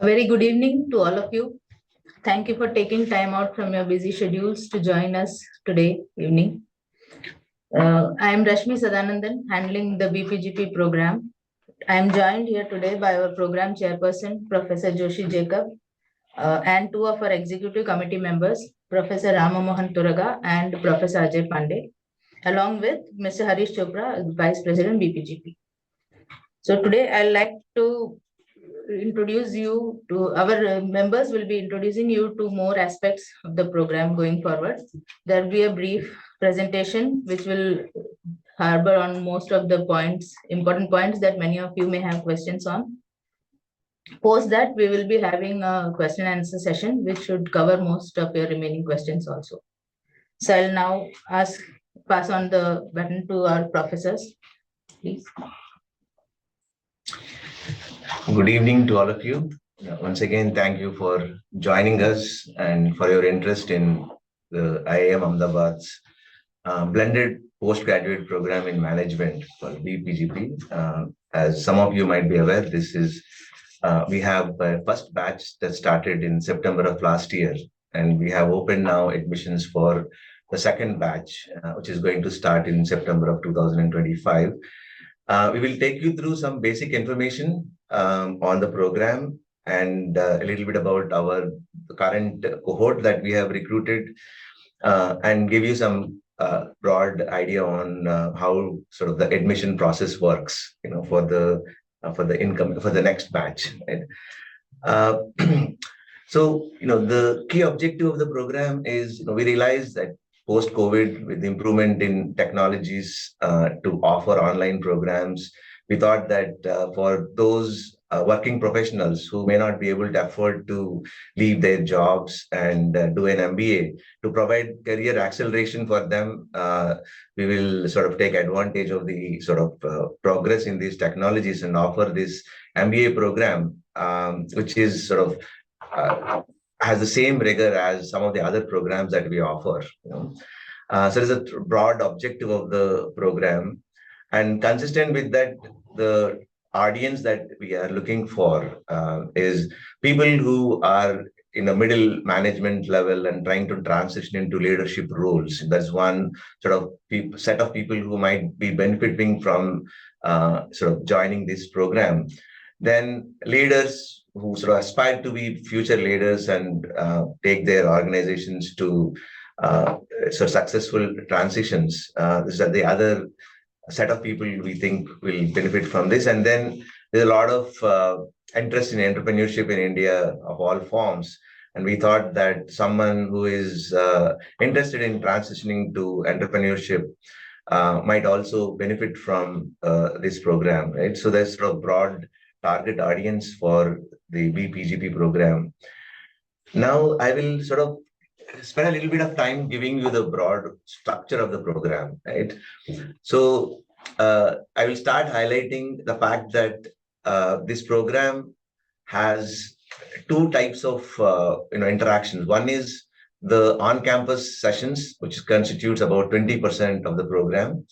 A very good evening to all of you. Thank you for taking time out from your busy schedules to join us today evening. I am Rashmi Sadanandan, handling the BPGP program. I am joined here today by our program chairperson, Professor Joshy Jacob, and two of our executive committee members, Professor Rama Mohana Turaga and Professor Ajay Pandey, along with Mr. Harish Chopra, Vice President BPGP. So today I'd like to introduce you to our members will be introducing you to more aspects of the program going forward. There will be a brief presentation which will harbor on most of the points, important points that many of you may have questions on. Post that, we will be having a question and answer session which should cover most of your remaining questions also. So I'll now pass on the button to our professors, please. Good evening to all of you. Once again, thank you for joining us and for your interest in the IIM Ahmedabad's blended postgraduate program in management called BPGP. As some of you might be aware, we have a first batch that started in September of last year, and we have opened now admissions for the second batch, which is going to start in September of 2025. We will take you through some basic information on the program and a little bit about our current cohort that we have recruited and give you some broad idea on how sort of the admission process works, for the next batch. Right? So, the key objective of the program is, we realize that post-COVID, with the improvement in technologies to offer online programs, we thought that for those working professionals who may not be able to afford to leave their jobs and do an MBA, to provide career acceleration for them, we will sort of take advantage of the sort of progress in these technologies and offer this MBA program, which is sort of has the same rigor as some of the other programs that we offer. So there's a broad objective of the program, and consistent with that, the audience that we are looking for is people who are in a middle management level and trying to transition into leadership roles. That's one sort of set of people who might be benefiting from sort of joining this program. Then leaders who sort of aspire to be future leaders and take their organizations to successful transitions. These are the other set of people we think will benefit from this. And then there's a lot of interest in entrepreneurship in India of all forms. And we thought that someone who is interested in transitioning to entrepreneurship might also benefit from this program, right? So there's sort of broad target audience for the BPGP program. Now, I will sort of spend a little bit of time giving you the broad structure of the program, right? So I will start highlighting the fact that this program has two types of interactions. One is the on-campus sessions, which constitutes about 20% of the program.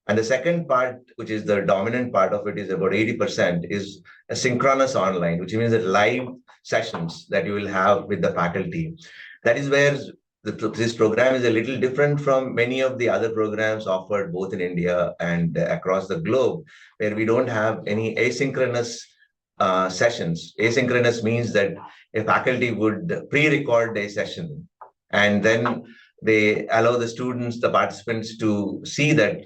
And the second part, which is the dominant part of it, is about 80%, is a synchronous online, which means that live sessions that you will have with the faculty. That is where this program is a little different from many of the other programs offered both in India and across the globe, where we don't have any asynchronous sessions. Asynchronous means that a faculty would pre-record a session, and then they allow the students, the participants, to see that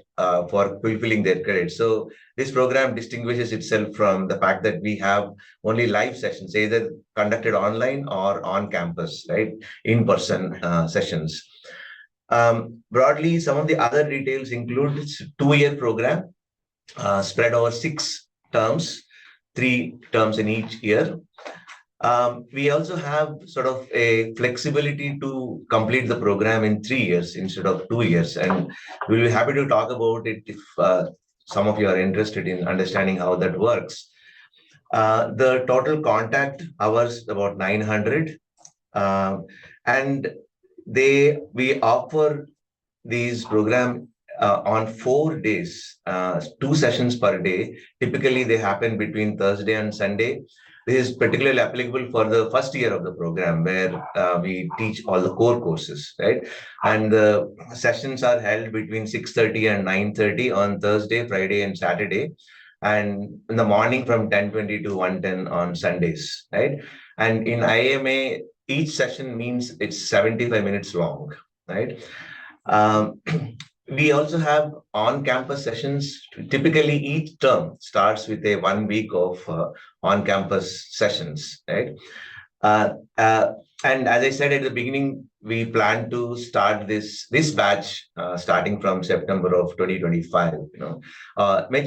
for fulfilling their credits. So this program distinguishes itself from the fact that we have only live sessions, either conducted online or on campus, right? In-person sessions. Broadly, some of the other details include it's a 2-year program spread over 6 terms, 3 terms in each year. We also have sort of a flexibility to complete the program in 3 years instead of 2 years. And we'll be happy to talk about it if some of you are interested in understanding how that works. The total contact hours about 900. And we offer these program on 4 days, 2 sessions per day. Typically, they happen between Thursday and Sunday. This is particularly applicable for the first year of the program, where we teach all the core courses, right? And the sessions are held between 6:30 and 9:30 on Thursday, Friday, and Saturday, and in the morning from 10:20 to 1:10 on Sundays, right? And in IIMA, each session means it's 75 minutes long, right? Um, we also have on-campus sessions. Typically, each term starts with a 1 week of on-campus sessions, right? Uh, uh, and as I said at the beginning, we plan to start this batch starting from September of 2025.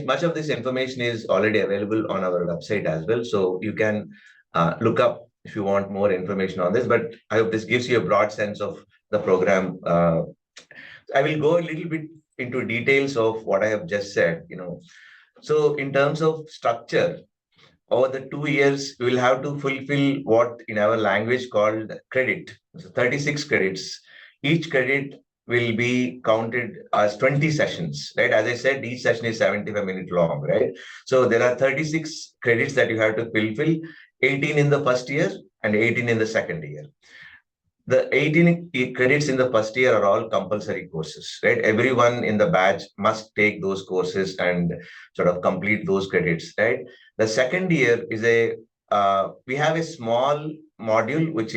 Much of this information is already available on our website as well, so you can look up if you want more information on this. But I hope this gives you a broad sense of the program. I will go a little bit into details of what I have just said. So in terms of structure, over the 2 years, we will have to fulfill what in our language called credit. So 36 credits. Each credit will be counted as 20 sessions, right? As I said, each session is 75 minutes long, right? So there are 36 credits that you have to fulfill, 18 in the first year and 18 in the second year. The 18 credits in the first year are all compulsory courses, right? Everyone in the batch must take those courses and sort of complete those credits, right? The second year is we have a small module which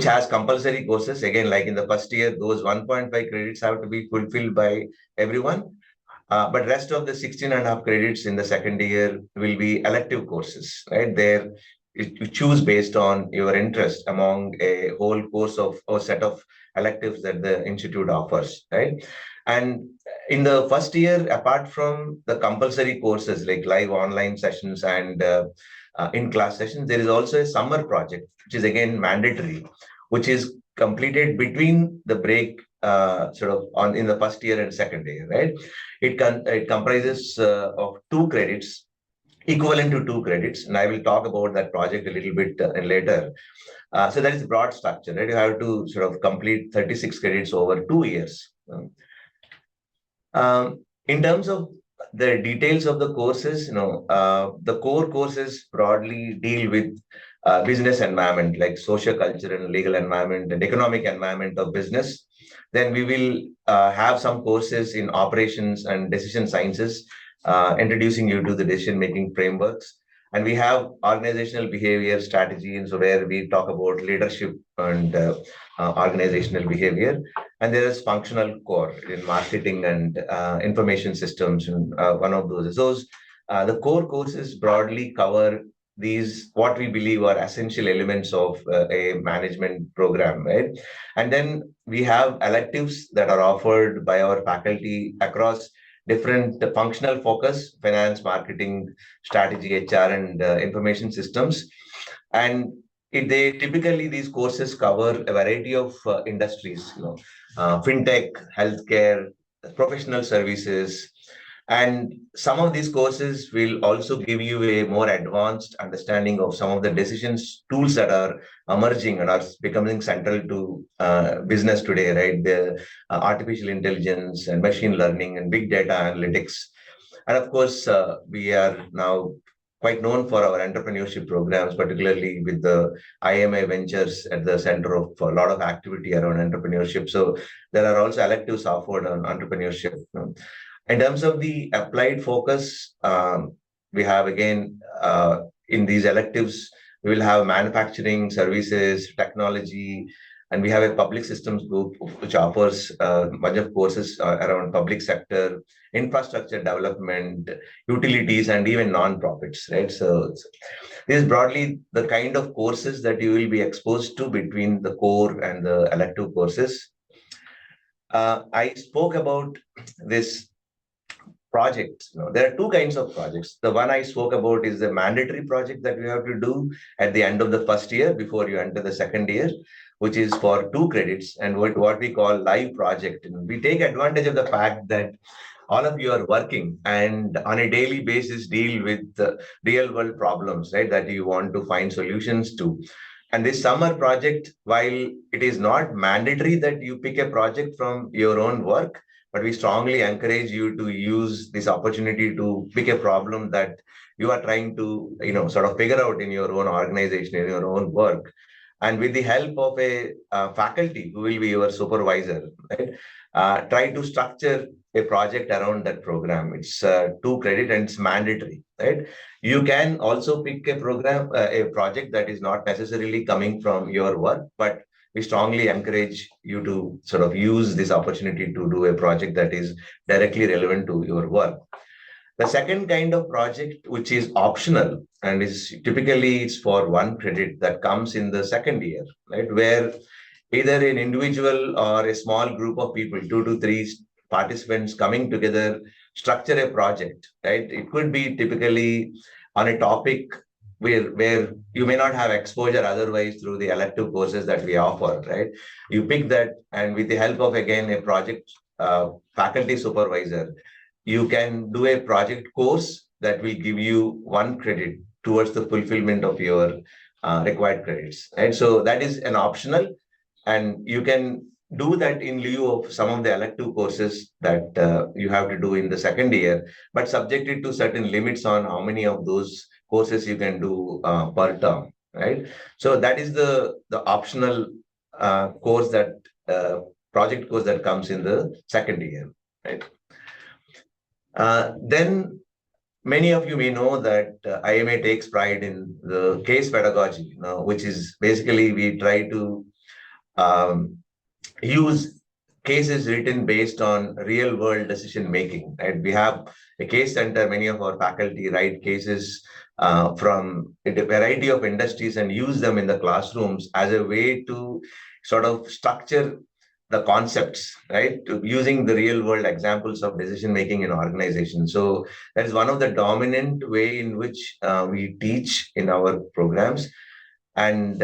has compulsory courses. Again, like in the first year, those 1.5 credits have to be fulfilled by everyone. But rest of the 16 and a half credits in the second year will be elective courses, right? There you choose based on your interest among a whole course of or set of electives that the institute offers, right? And in the first year, apart from the compulsory courses like live online sessions and in-class sessions, there is also a summer project, which is again mandatory, which is completed between the break sort of on in the first year and second year, right? It comprises of 2 credits equivalent to 2 credits. And I will talk about that project a little bit later. So that is broad structure, right? You have to sort of complete 36 credits over 2 years. In terms of the details of the courses, the core courses broadly deal with business environment, like social, cultural, and legal environment and economic environment of business. Then we will have some courses in operations and decision sciences, introducing you to the decision-making frameworks. And we have organizational behavior strategy, and so where we talk about leadership and organizational behavior. And there is functional core in marketing and information systems, and one of those. The core courses broadly cover these what we believe are essential elements of a management program, right? And then we have electives that are offered by our faculty across different functional focus: finance, marketing, strategy, HR, and information systems. And typically these courses cover a variety of industries, fintech, healthcare, professional services. And some of these courses will also give you a more advanced understanding of some of the decisions tools that are emerging and are becoming central to business today, right? The artificial intelligence and machine learning and big data analytics. And of course, we are now quite known for our entrepreneurship programs, particularly with the IIMA ventures at the center of a lot of activity around entrepreneurship. So there are also electives offered on entrepreneurship. In terms of the applied focus, we have again in these electives, we will have manufacturing, services, technology, and we have a public systems group which offers a bunch of courses around public sector, infrastructure development, utilities, and even non-profits, right? So this is broadly the kind of courses that you will be exposed to between the core and the elective courses. I spoke about this projects. There are 2 kinds of projects. The one I spoke about is the mandatory project that you have to do at the end of the first year before you enter the second year, which is for 2 credits, and what we call live project. And we take advantage of the fact that all of you are working and on a daily basis deal with real world problems, right? That you want to find solutions to. And this summer project, while it is not mandatory that you pick a project from your own work, but we strongly encourage you to use this opportunity to pick a problem that you are trying to, sort of figure out in your own organization, in your own work. And with the help of a faculty who will be your supervisor, right? Try to structure a project around that program. It's 2 credit and it's mandatory, right? You can also pick a program, a project that is not necessarily coming from your work, but we strongly encourage you to sort of use this opportunity to do a project that is directly relevant to your work. The second kind of project, which is optional and is typically it's for 1 credit that comes in the second year, right? Where either an individual or a small group of people, 2 to 3 participants coming together, structure a project, right? It could be typically on a topic where you may not have exposure otherwise through the elective courses that we offer, right? You pick that, and with the help of, again, a project faculty supervisor, you can do a project course that will give you 1 credit towards the fulfillment of your required credits, right? So that is an optional, and you can do that in lieu of some of the elective courses that you have to do in the second year, but subjected to certain limits on how many of those courses you can do per term, right? So that is the optional course that project course that comes in the second year, right? Then many of you may know that IIMA takes pride in the case pedagogy, which is basically we try to use cases written based on real world decision making. Right? We have a case center. Many of our faculty write cases from a variety of industries and use them in the classrooms as a way to sort of structure the concepts, right? Using the real world examples of decision making in organizations. So that is one of the dominant way in which we teach in our programs. And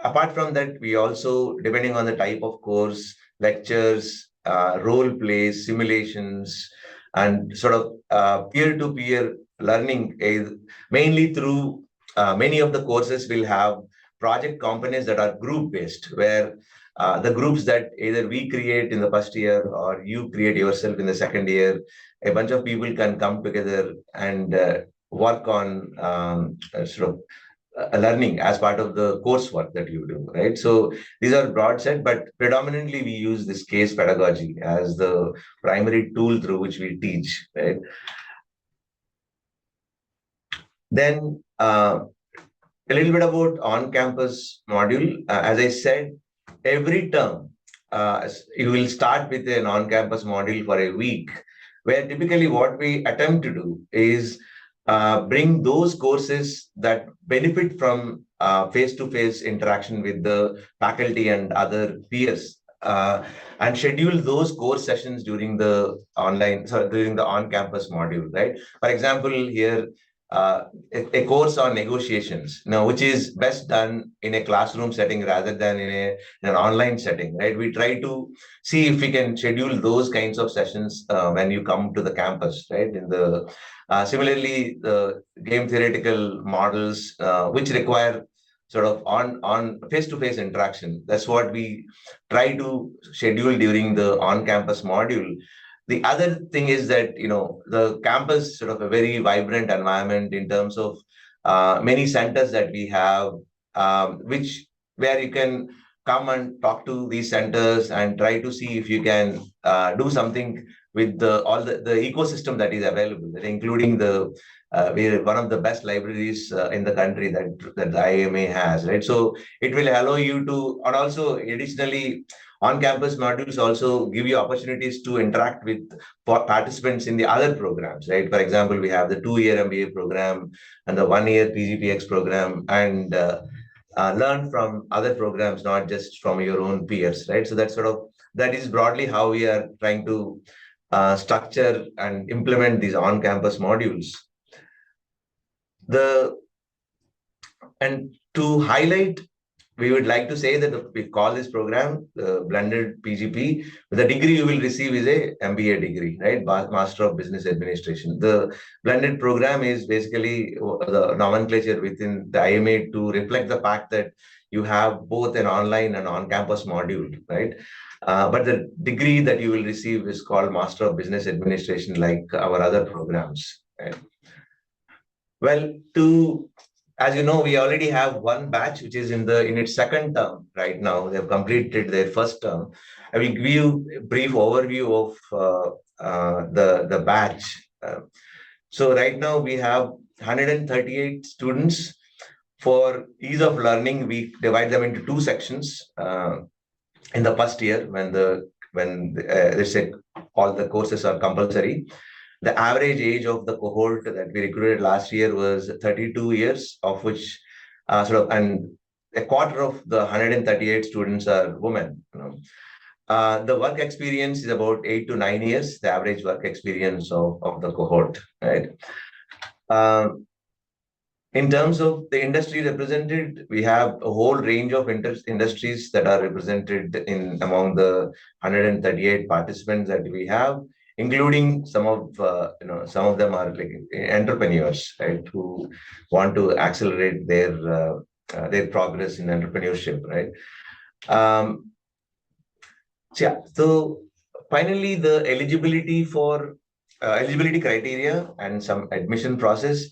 apart from that, we also, depending on the type of course, lectures, role plays, simulations, and sort of peer-to-peer learning is mainly through many of the courses will have project components that are group-based, where the groups that either we create in the first year or you create yourself in the second year, a bunch of people can come together and work on sort of learning as part of the coursework that you do, right? So these are broad set, but predominantly we use this case pedagogy as the primary tool through which we teach, right? Then a little bit about on-campus module. As I said, every term, you will start with an on-campus module for a week, where typically what we attempt to do is bring those courses that benefit from face-to-face interaction with the faculty and other peers, and schedule those course sessions during the during the on-campus module, right? For example, here, a course on negotiations, which is best done in a classroom setting rather than in an online setting, right? We try to see if we can schedule those kinds of sessions when you come to the campus, right? In the similarly, the game theoretical models, which require sort of on face-to-face interaction. That's what we try to schedule during the on-campus module. The other thing is that, the campus sort of a very vibrant environment in terms of many centers that we have, where you can come and talk to these centers and try to see if you can do something with all the ecosystem that is available, including we're one of the best libraries in the country that the IIMA has, right? So it will allow you to, and also additionally, on-campus modules also give you opportunities to interact with participants in the other programs, right? For example, we have the 2-year MBA program and the 1-year PGPX program, and learn from other programs, not just from your own peers, right? So that is broadly how we are trying to structure and implement these on-campus modules. And to highlight, we would like to say that we call this program the blended PGP. The degree you will receive is a MBA degree, right? Master of Business Administration. The blended program is basically the nomenclature within the IIMA to reflect the fact that you have both an online and on-campus module, right? But the degree that you will receive is called Master of Business Administration, like our other programs, right? Well, as you know, we already have one batch which is in its second term right now. They have completed their first term. I will give you a brief overview of the batch. So right now we have 138 students. For ease of learning, we divide them into two sections. In the first year, when they said all the courses are compulsory, the average age of the cohort that we recruited last year was 32 years, of which and a quarter of the 138 students are women. The work experience is about 8 to 9 years, the average work experience of the cohort, right? Um, in terms of the industry represented, we have a whole range of industries that are represented in among the 138 participants that we have, including some of them are like entrepreneurs, right, who want to accelerate their progress in entrepreneurship, right? Um, so finally, the eligibility criteria and some admission process.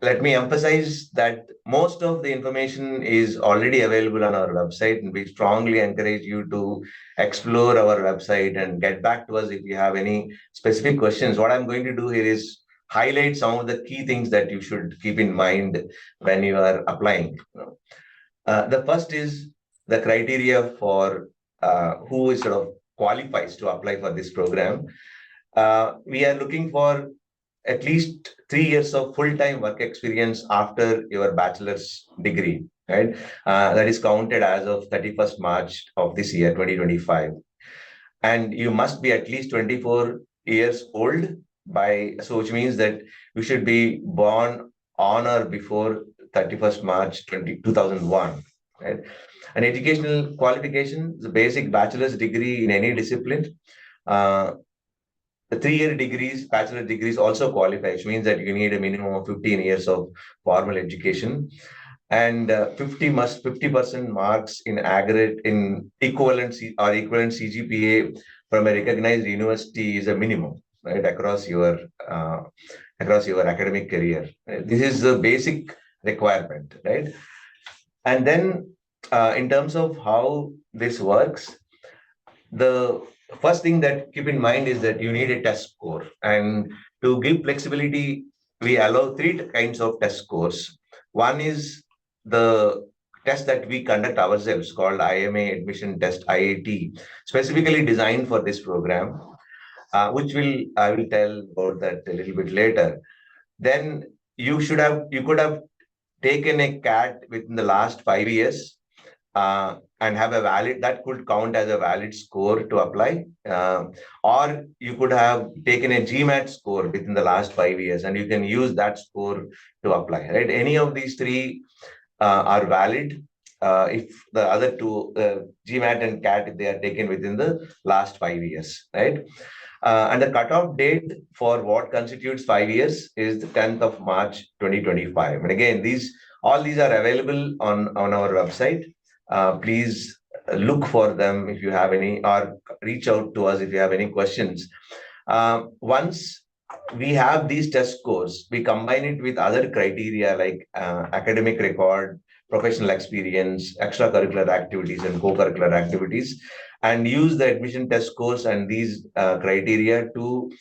Let me emphasize that most of the information is already available on our website, and we strongly encourage you to explore our website and get back to us if you have any specific questions. What I'm going to do here is highlight some of the key things that you should keep in mind when you are applying. The first is the criteria for who is sort of qualifies to apply for this program. We are looking for at least 3 years of full-time work experience after your bachelor's degree, right? That is counted as of 31st March of this year, 2025. And you must be at least 24 years old which means that you should be born on or before 31st March 2001, right? An educational qualification is a basic bachelor's degree in any discipline. Uh, the 3 year degrees, bachelor degrees also qualify, which means that you need a minimum of 15 years of formal education. And 50% marks in aggregate in equivalent CGPA from a recognized university is a minimum, right, uh, across your academic career. Right? This is the basic requirement, right? And then in terms of how this works, the first thing that keep in mind is that you need a test score. And to give flexibility, we allow three kinds of test scores. One is the test that we conduct ourselves called IIMA Admission Test, IAT, specifically designed for this program, which I will tell about that a little bit later. Then you could have taken a CAT within the last 5 years, and have a valid, that could count as a valid score to apply. Or you could have taken a GMAT score within the last 5 years, and you can use that score to apply, right? Any of these three are valid if the other two, GMAT and CAT, if they are taken within the last 5 years, right? And the cutoff date for what constitutes 5 years is the 10th of March 2025. And again, all these are available on our website. Please look for them if you have any, or reach out to us if you have any questions. Once we have these test scores, we combine it with other criteria like academic record, professional experience, extracurricular activities, and co-curricular activities, and use the admission test scores and these criteria to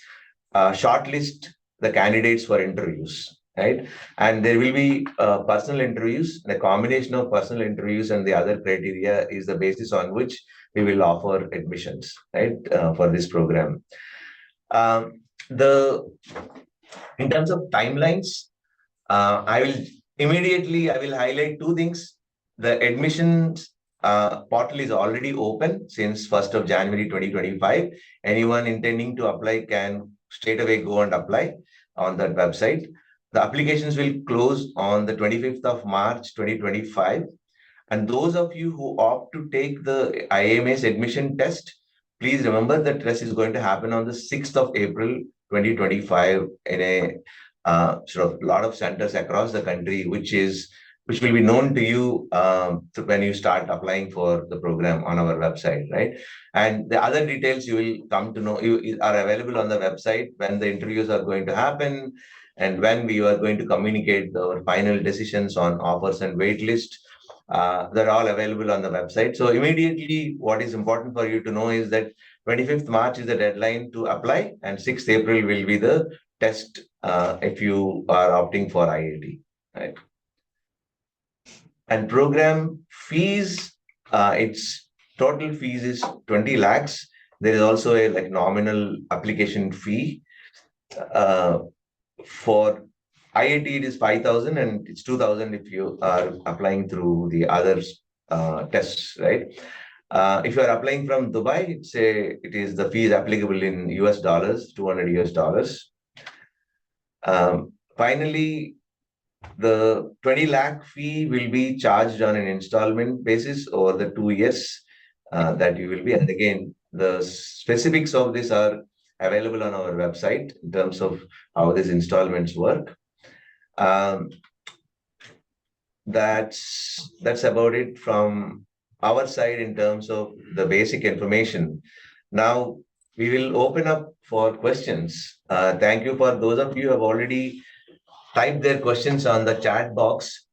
shortlist the candidates for interviews, right? And there will be personal interviews. The combination of personal interviews and the other criteria is the basis on which we will offer admissions, right, for this program. The In terms of timelines, I will highlight two things. The admissions portal is already open since 1st of January 2025. Anyone intending to apply can straight away go and apply on that website. The applications will close on the 25th of March 2025. And those of you who opt to take the IIMA's admission test, please remember that test is going to happen on the 6th of April 2025 in a sort of lot of centers across the country, which will be known to you when you start applying for the program on our website, right? And the other details you will come to know are available on the website, when the interviews are going to happen, and when we are going to communicate our final decisions on offers and wait list. They're all available on the website. So immediately, what is important for you to know is that 25th March is the deadline to apply, and 6th April will be the test if you are opting for IIT. Right? And program fees, its total fees is 20 lakhs. There is also a nominal application fee. For IIT, it is 5,000 and it's 2,000 if you are applying through the other tests, right? If you are applying from Dubai, it is the fees applicable in US dollars, 200 US dollars. Finally, the 20 lakh fee will be charged on an installment basis over the 2 years that you will be. And again, the specifics of this are available on our website in terms of how these installments work. That's about it from our side in terms of the basic information. Now we will open up for questions. Thank you for those of you who have already typed their questions on the chat box.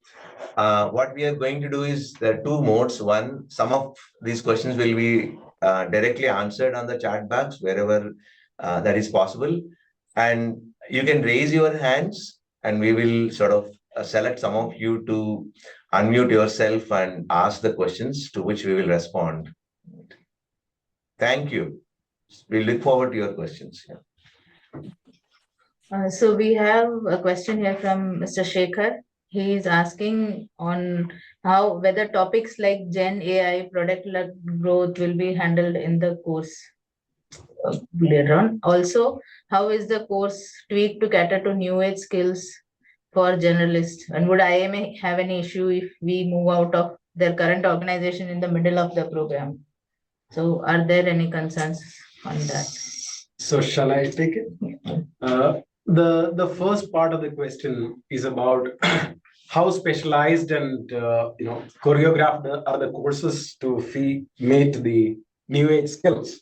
What we are going to do is there are two modes. One, some of these questions will be directly answered on the chat box wherever that is possible. And you can raise your hands and we will sort of select some of you to unmute yourself and ask the questions to which we will respond. Thank you. We look forward to your questions. So we have a question here from Mr. Shekhar. He is asking on whether topics like Gen AI, product-led growth will be handled in the course later on. Also, how is the course tweaked to cater to new age skills for generalists? And would IIMA have any issue if we move out of their current organization in the middle of the program? So are there any concerns on that? So shall I take it? The first part of the question is about how specialized and choreographed are the courses to meet the new age skills.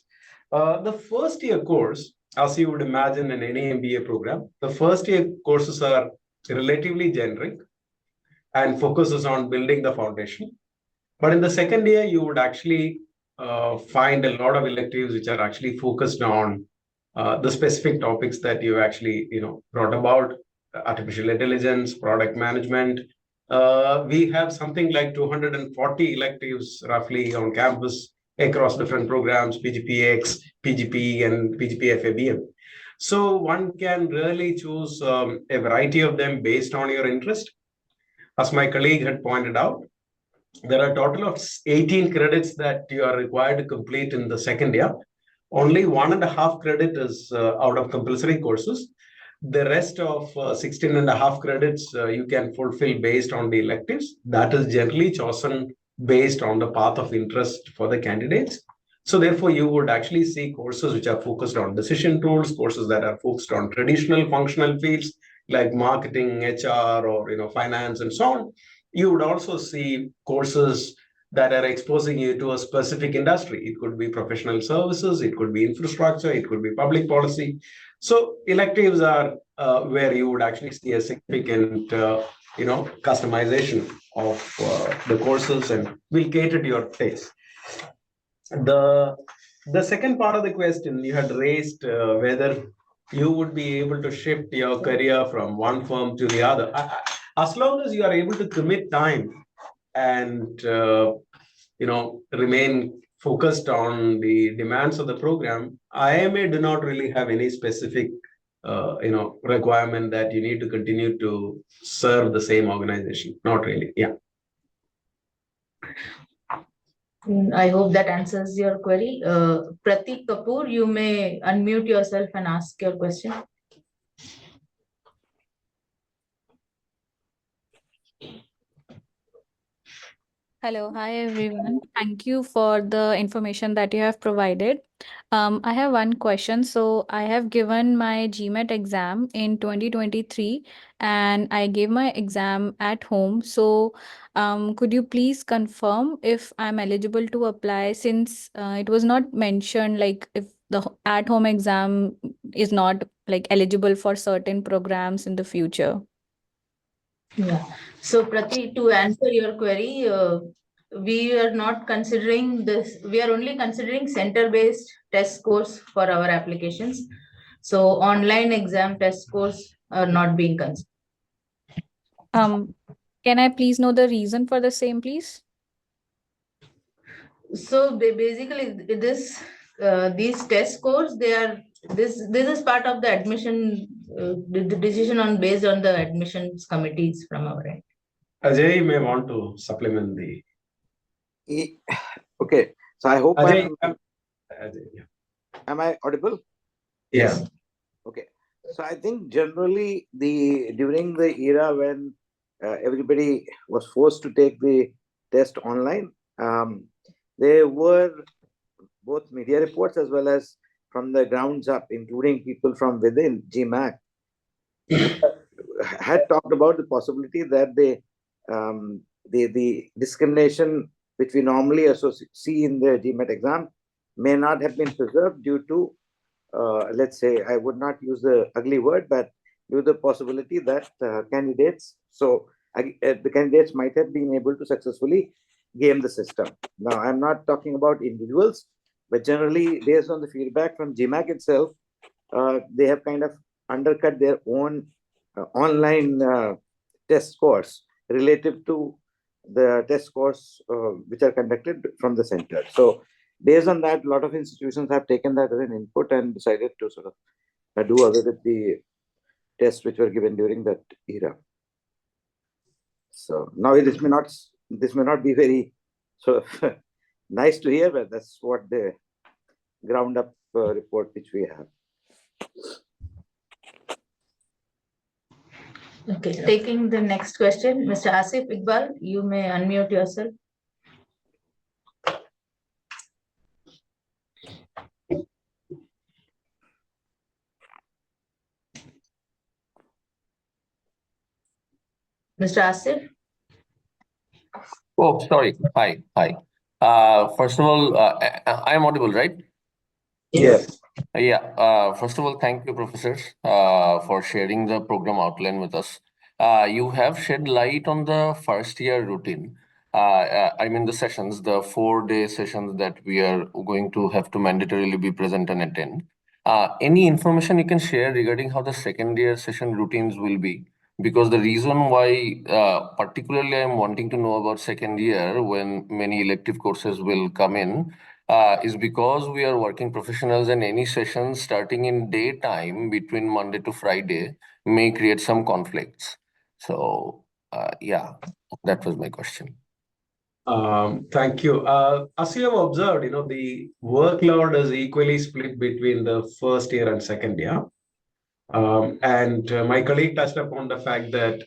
The first year course, as you would imagine in any MBA program, the first year courses are relatively generic and focuses on building the foundation. But in the second year, you would actually find a lot of electives which are actually focused on the specific topics that you actually brought about: artificial intelligence, product management. We have something like 240 electives roughly on campus across different programs: PGPX, PGP, and PGP FABM. So one can really choose a variety of them based on your interest. As my colleague had pointed out, there are a total of 18 credits that you are required to complete in the second year. Only 1.5 credit is out of compulsory courses. The rest of 16.5 credits you can fulfill based on the electives. That is generally chosen based on the path of interest for the candidates. So therefore, you would actually see courses which are focused on decision tools, courses that are focused on traditional functional fields like marketing, HR, or finance, and so on. You would also see courses that are exposing you to a specific industry. It could be professional services, it could be infrastructure, it could be public policy. So electives are where you would actually see a significant, customization of the courses, and will cater to your taste. The second part of the question you had raised, whether you would be able to shift your career from one firm to the other. As long as you are able to commit time and remain focused on the demands of the program, IIMA do not really have any specific requirement that you need to continue to serve the same organization. Not really. Yeah. I hope that answers your query. Pratik Kapoor, you may unmute yourself and ask your question. Hello, hi everyone. Thank you for the information that you have provided. I have one question. So I have given my GMAT exam in 2023 and I gave my exam at home. So could you please confirm if I'm eligible to apply, since it was not mentioned like if the at home exam is not like eligible for certain programs in the future? Yeah. So, Prati, to answer your query, we are not considering this, we are only considering center-based test scores for our applications. So, online exam test scores are not being considered. Can I please know the reason for the same, please? So, basically, these test scores, this is part of the admission, the decision on based on the admissions committees from our end. Ajay, you may want to supplement the. Okay, so I hope Ajay, am I audible? Yes. Okay, so I think generally during the era when everybody was forced to take the test online, there were both media reports as well as from the grounds up, including people from within GMAC, had talked about the possibility that the discrimination which we normally see in the GMAT exam may not have been preserved due to, let's say, I would not use the ugly word, but due to the possibility that the candidates might have been able to successfully game the system. Now, I'm not talking about individuals, but generally, based on the feedback from GMAC itself, they have kind of undercut their own online test scores relative to the test scores which are conducted from the center. So based on that, a lot of institutions have taken that as an input and decided to sort of do away with the tests which were given during that era. So now this may not be very sort of nice to hear, but that's what the ground up report which we have. Okay, taking the next question, Mr. Asif Iqbal, you may unmute yourself. Mr. Asif? Oh, sorry. Hi. First of all, I am audible, right? Yes. Yeah. First of all, thank you, professors, for sharing the program outline with us. You have shed light on the first year routine. I mean the sessions, the 4-day sessions that we are going to have to mandatorily be present and attend. Any information you can share regarding how the second year session routines will be? Because the reason why particularly I'm wanting to know about second year when many elective courses will come in is because we are working professionals and any session starting in daytime between Monday to Friday may create some conflicts. So yeah, that was my question. Thank you. As you have observed, the workload is equally split between the first year and second year. And my colleague touched upon the fact that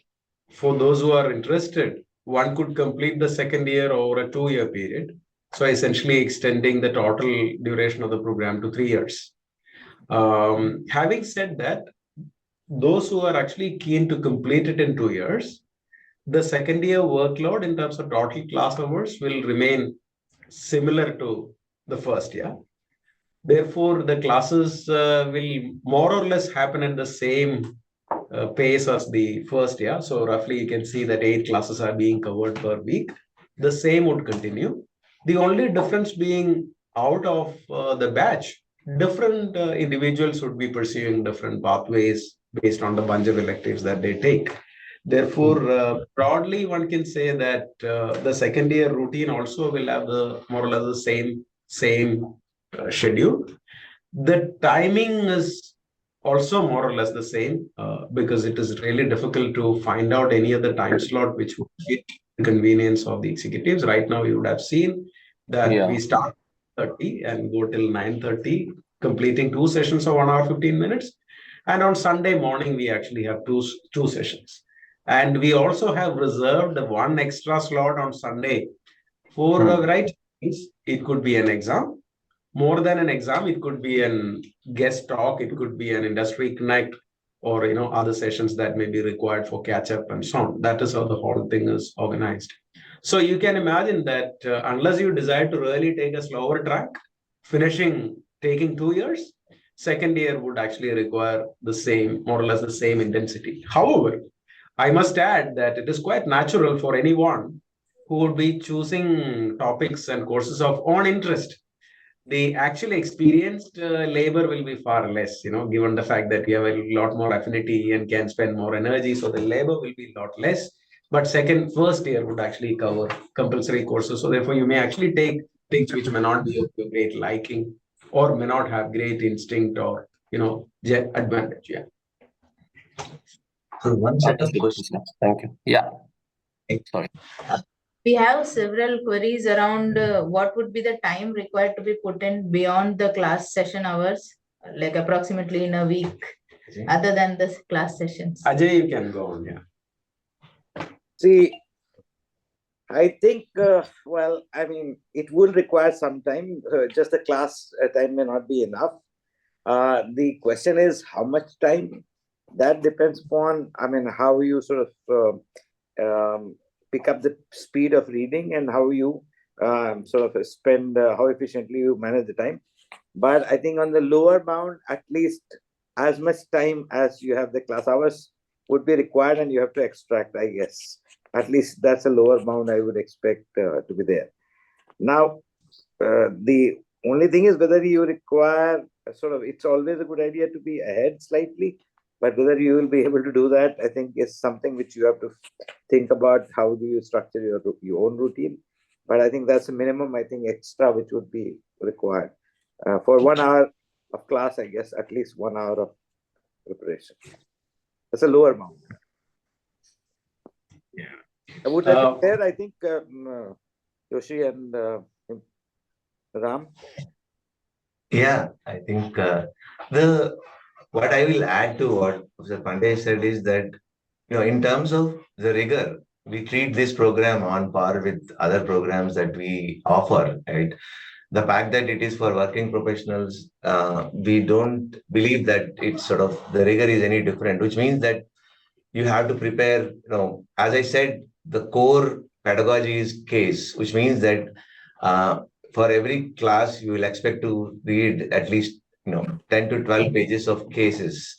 for those who are interested, one could complete the second year over a 2-year period. So essentially extending the total duration of the program to 3 years. Having said that, those who are actually keen to complete it in 2 years, the second year workload in terms of total class hours will remain similar to the first year. Therefore, the classes will more or less happen at the same pace as the first year. So roughly you can see that 8 classes are being covered per week. The same would continue. The only difference being out of the batch, different individuals would be pursuing different pathways based on the bunch of electives that they take. Therefore, broadly, one can say that the second year routine also will have the more or less the same schedule. The timing is also more or less the same because it is really difficult to find out any other time slot which would fit the convenience of the executives. Right now, you would have seen that we start 30 and go till 9:30, completing 2 sessions of 1 hour 15 minutes. And on Sunday morning, we actually have two sessions. And we also have reserved 1 extra slot on Sunday for a variety of things. It could be an exam. More than an exam, it could be an guest talk, it could be an industry connect, or other sessions that may be required for catch up and so on. That is how the whole thing is organized. So you can imagine that unless you decide to really take a slower track, taking 2 years, second year would actually require the same, more or less the same intensity. However, I must add that it is quite natural for anyone who would be choosing topics and courses of own interest. The actually experienced labor will be far less, given the fact that you have a lot more affinity and can spend more energy. So the labor will be a lot less. But first year would actually cover compulsory courses. So therefore, you may actually take things which may not be of your great liking or may not have great instinct or, advantage. Yeah. So one set of Understood, questions. Professor. Thank you. Yeah. Sorry. We have several queries around what would be the time required to be put in beyond the class session hours, like approximately in a week, other than the class sessions. Ajay, you can go on. Yeah. See, I think, well, I mean, it will require some time. Just the class time may not be enough. The question is how much time? That depends upon, I mean, how you sort of pick up the speed of reading and how you sort of spend, how efficiently you manage the time. But I think on the lower bound, at least as much time as you have the class hours would be required, and you have to extract, I guess. At least that's a lower bound I would expect to be there. Now, the only thing is whether you require sort of, it's always a good idea to be ahead slightly, but whether you will be able to do that, I think is something which you have to think about. How do you structure your own routine? But I think that's a minimum, I think, extra which would be required. For 1 hour of class, I guess, at least 1 hour of preparation. That's a lower bound. Yeah. Would that be fair? I think Joshy and Ram? Yeah, I think what I will add to what Professor Pandey said is that, in terms of the rigor, we treat this program on par with other programs that we offer, right? The fact that it is for working professionals, we don't believe that it's sort of the rigor is any different, which means that you have to prepare, as I said, the core pedagogy is case, which means that for every class, you will expect to read at least 10 to 12 pages of cases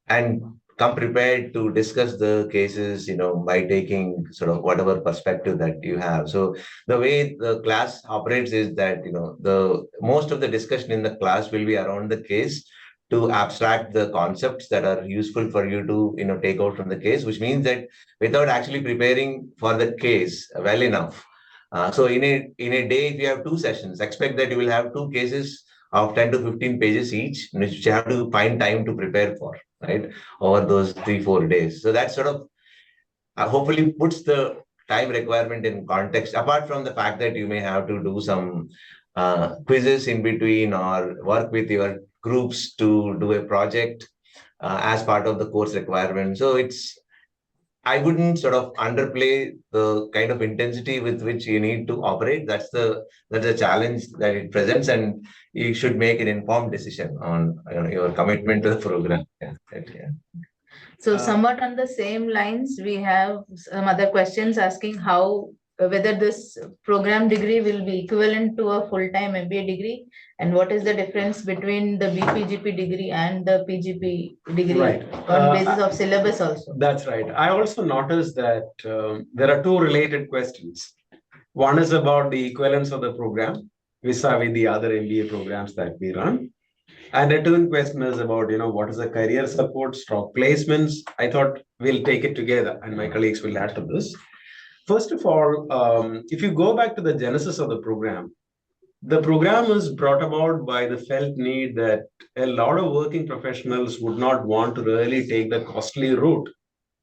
and come prepared to discuss the cases, by taking sort of whatever perspective that you have. So the way the class operates is that, the most of the discussion in the class will be around the case to abstract the concepts that are useful for you to, take out from the case, which means that without actually preparing for the case well enough. So in a day, if you have 2 sessions, expect that you will have 2 cases of 10 to 15 pages each, which you have to find time to prepare for, right, over those 3-4 days. So that sort of hopefully puts the time requirement in context, apart from the fact that you may have to do some quizzes in between or work with your groups to do a project as part of the course requirement. So I wouldn't sort of underplay the kind of intensity with which you need to operate. That's the challenge that it presents, and you should make an informed decision on your commitment to the program. Yeah. So somewhat on the same lines, we have some other questions asking whether this program degree will be equivalent to a full-time MBA degree, and what is the difference between the BPGP degree and the PGP degree, Right. on basis of syllabus also. That's right. I also noticed that there are 2 related questions. One is about the equivalence of the program vis-a-vis the other MBA programs that we run. And the twin question is about, what is the career support, placements. I thought we'll take it together and my colleagues will add to this. First of all, if you go back to the genesis of the program was brought about by the felt need that a lot of working professionals would not want to really take the costly route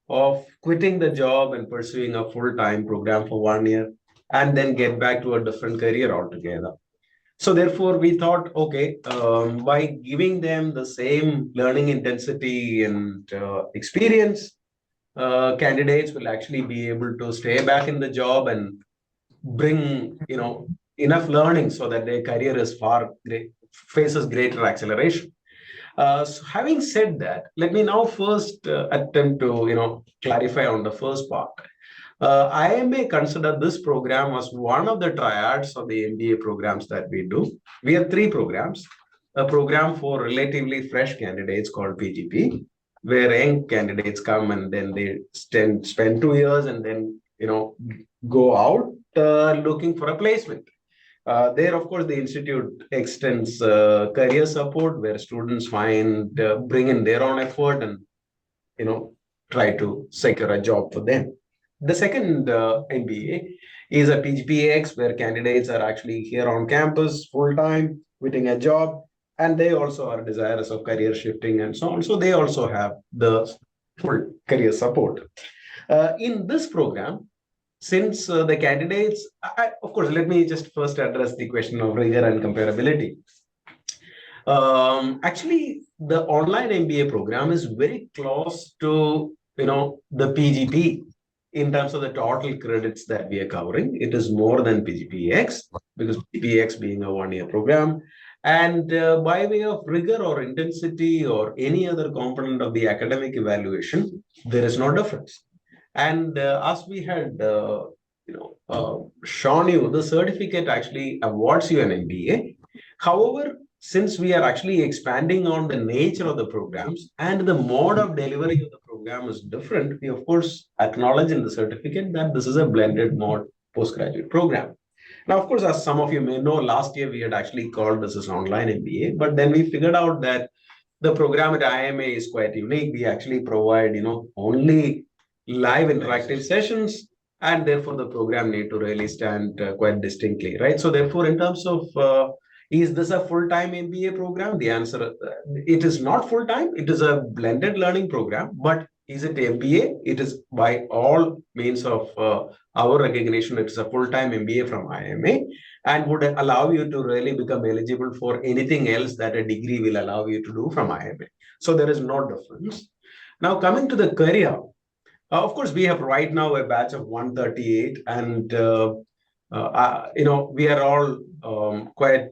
of quitting the job and pursuing a full-time program for 1 year and then get back to a different career altogether. So therefore, we thought, okay, by giving them the same learning intensity and experience, candidates will actually be able to stay back in the job and bring, enough learning so that their career faces greater acceleration. So having said that, let me now first attempt to, clarify on the first part. I may consider this program as one of the triads of the MBA programs that we do. We have 3 programs. a program for relatively fresh candidates called PGP, where young candidates come and then they spend 2 years and then go out looking for a placement. There, of course, the institute extends career support where students bring in their own effort and try to secure a job for them. The second MBA is a PGPX where candidates are actually here on campus full time, quitting a job, and they also are desirous of career shifting and so on. So they also have the full career support. In this program, since the candidates, of course, let me just first address the question of rigor and comparability. Actually, the online MBA program is very close to the PGP in terms of the total credits that we are covering. It is more than PGPX because PGPX being a one-year program. And by way of rigor or intensity or any other component of the academic evaluation, there is no difference. And as we had shown you, the certificate actually awards you an MBA. However, since we are actually expanding on the nature of the programs and the mode of delivery of the program is different, we of course acknowledge in the certificate that this is a blended mode postgraduate program. Now, of course, as some of you may know, last year we had actually called this as online MBA, but then we figured out that the program at IIMA is quite unique. We actually provide, only live interactive sessions, and therefore the program need to really stand quite distinctly, right? So therefore, in terms of is this a full-time MBA program? The answer, it is not full-time. It is a blended learning program, but is it MBA? It is by all means of our recognition. It's a full-time MBA from IIMA and would allow you to really become eligible for anything else that a degree will allow you to do from IIMA. So there is no difference. Now coming to the career, of course, we have right now a batch of 138 and we are all quite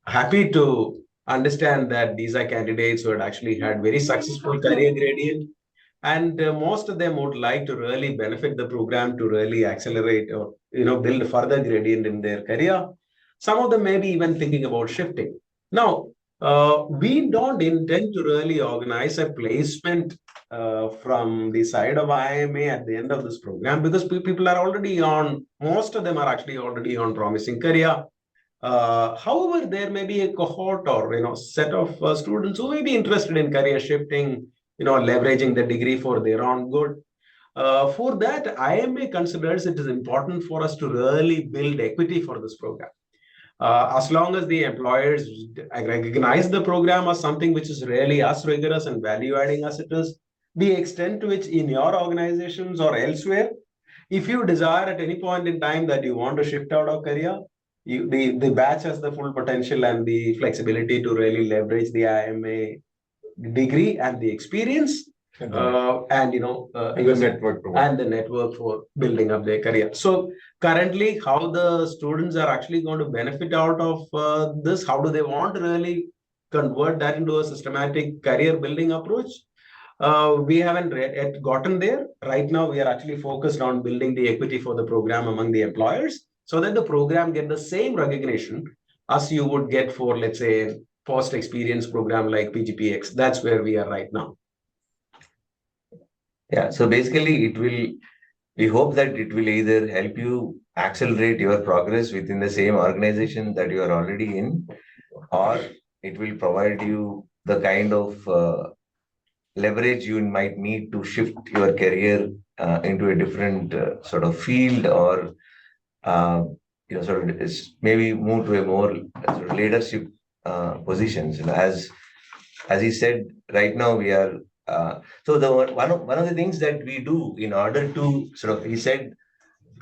happy to understand that these are candidates who had actually had very successful career gradient, and most of them would like to really benefit the program to really accelerate or build further gradient in their career. Some of them may be even thinking about shifting. Now, we don't intend to really organize a placement from the side of IIMA at the end of this program because people are already on, most of them are actually already on promising career. However, there may be a cohort or set of students who may be interested in career shifting, leveraging the degree for their own good. For that, IIMA considers it is important for us to really build equity for this program. As long as the employers recognize the program as something which is really as rigorous and value adding as it is, the extent to which in your organizations or elsewhere, if you desire at any point in time that you want to shift out of career, the batch has the full potential and the flexibility to really leverage the IIMA degree and the experience and the network for building up their career. So currently, how the students are actually going to benefit out of this, how do they want to really convert that into a systematic career building approach? We haven't yet gotten there. Right now, we are actually focused on building the equity for the program among the employers so that the program get the same recognition as you would get for, let's say, post-experience program like PGPX. That's where we are right now. Yeah, so basically we hope that it will either help you accelerate your progress within the same organization that you are already in, or it will provide you the kind of leverage you might need to shift your career into a different sort of field or sort of maybe move to a more sort of leadership positions. As he said, right now we are so one of the things that we do in order to sort of, he said,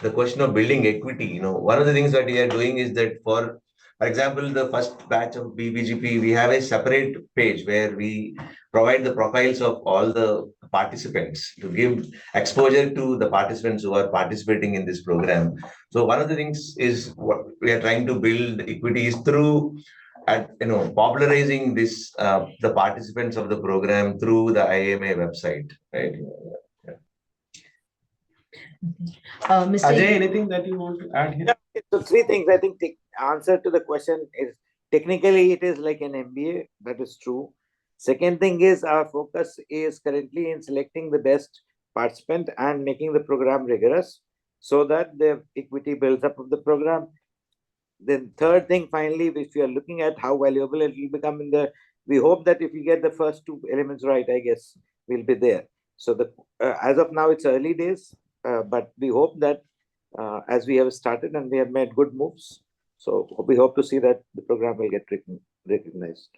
the question of building equity. One of the things that we are doing is that for example, the first batch of BPGP, we have a separate page where we provide the profiles of all the participants to give exposure to the participants who are participating in this program. So one of the things is what we are trying to build equity is through popularizing this the participants of the program through the IIMA website, right? Ajay, anything that you want to add here? So three things. I think the answer to the question is technically it is like an MBA, that is true. Second thing is our focus is currently in selecting the best participant and making the program rigorous so that the equity builds up of the program. Then third thing, finally, if you are looking at how valuable it will become we hope that if we get the first two elements right, I guess we'll be there. So as of now, it's early days, but we hope that as we have started and we have made good moves, so we hope to see that the program will get recognized.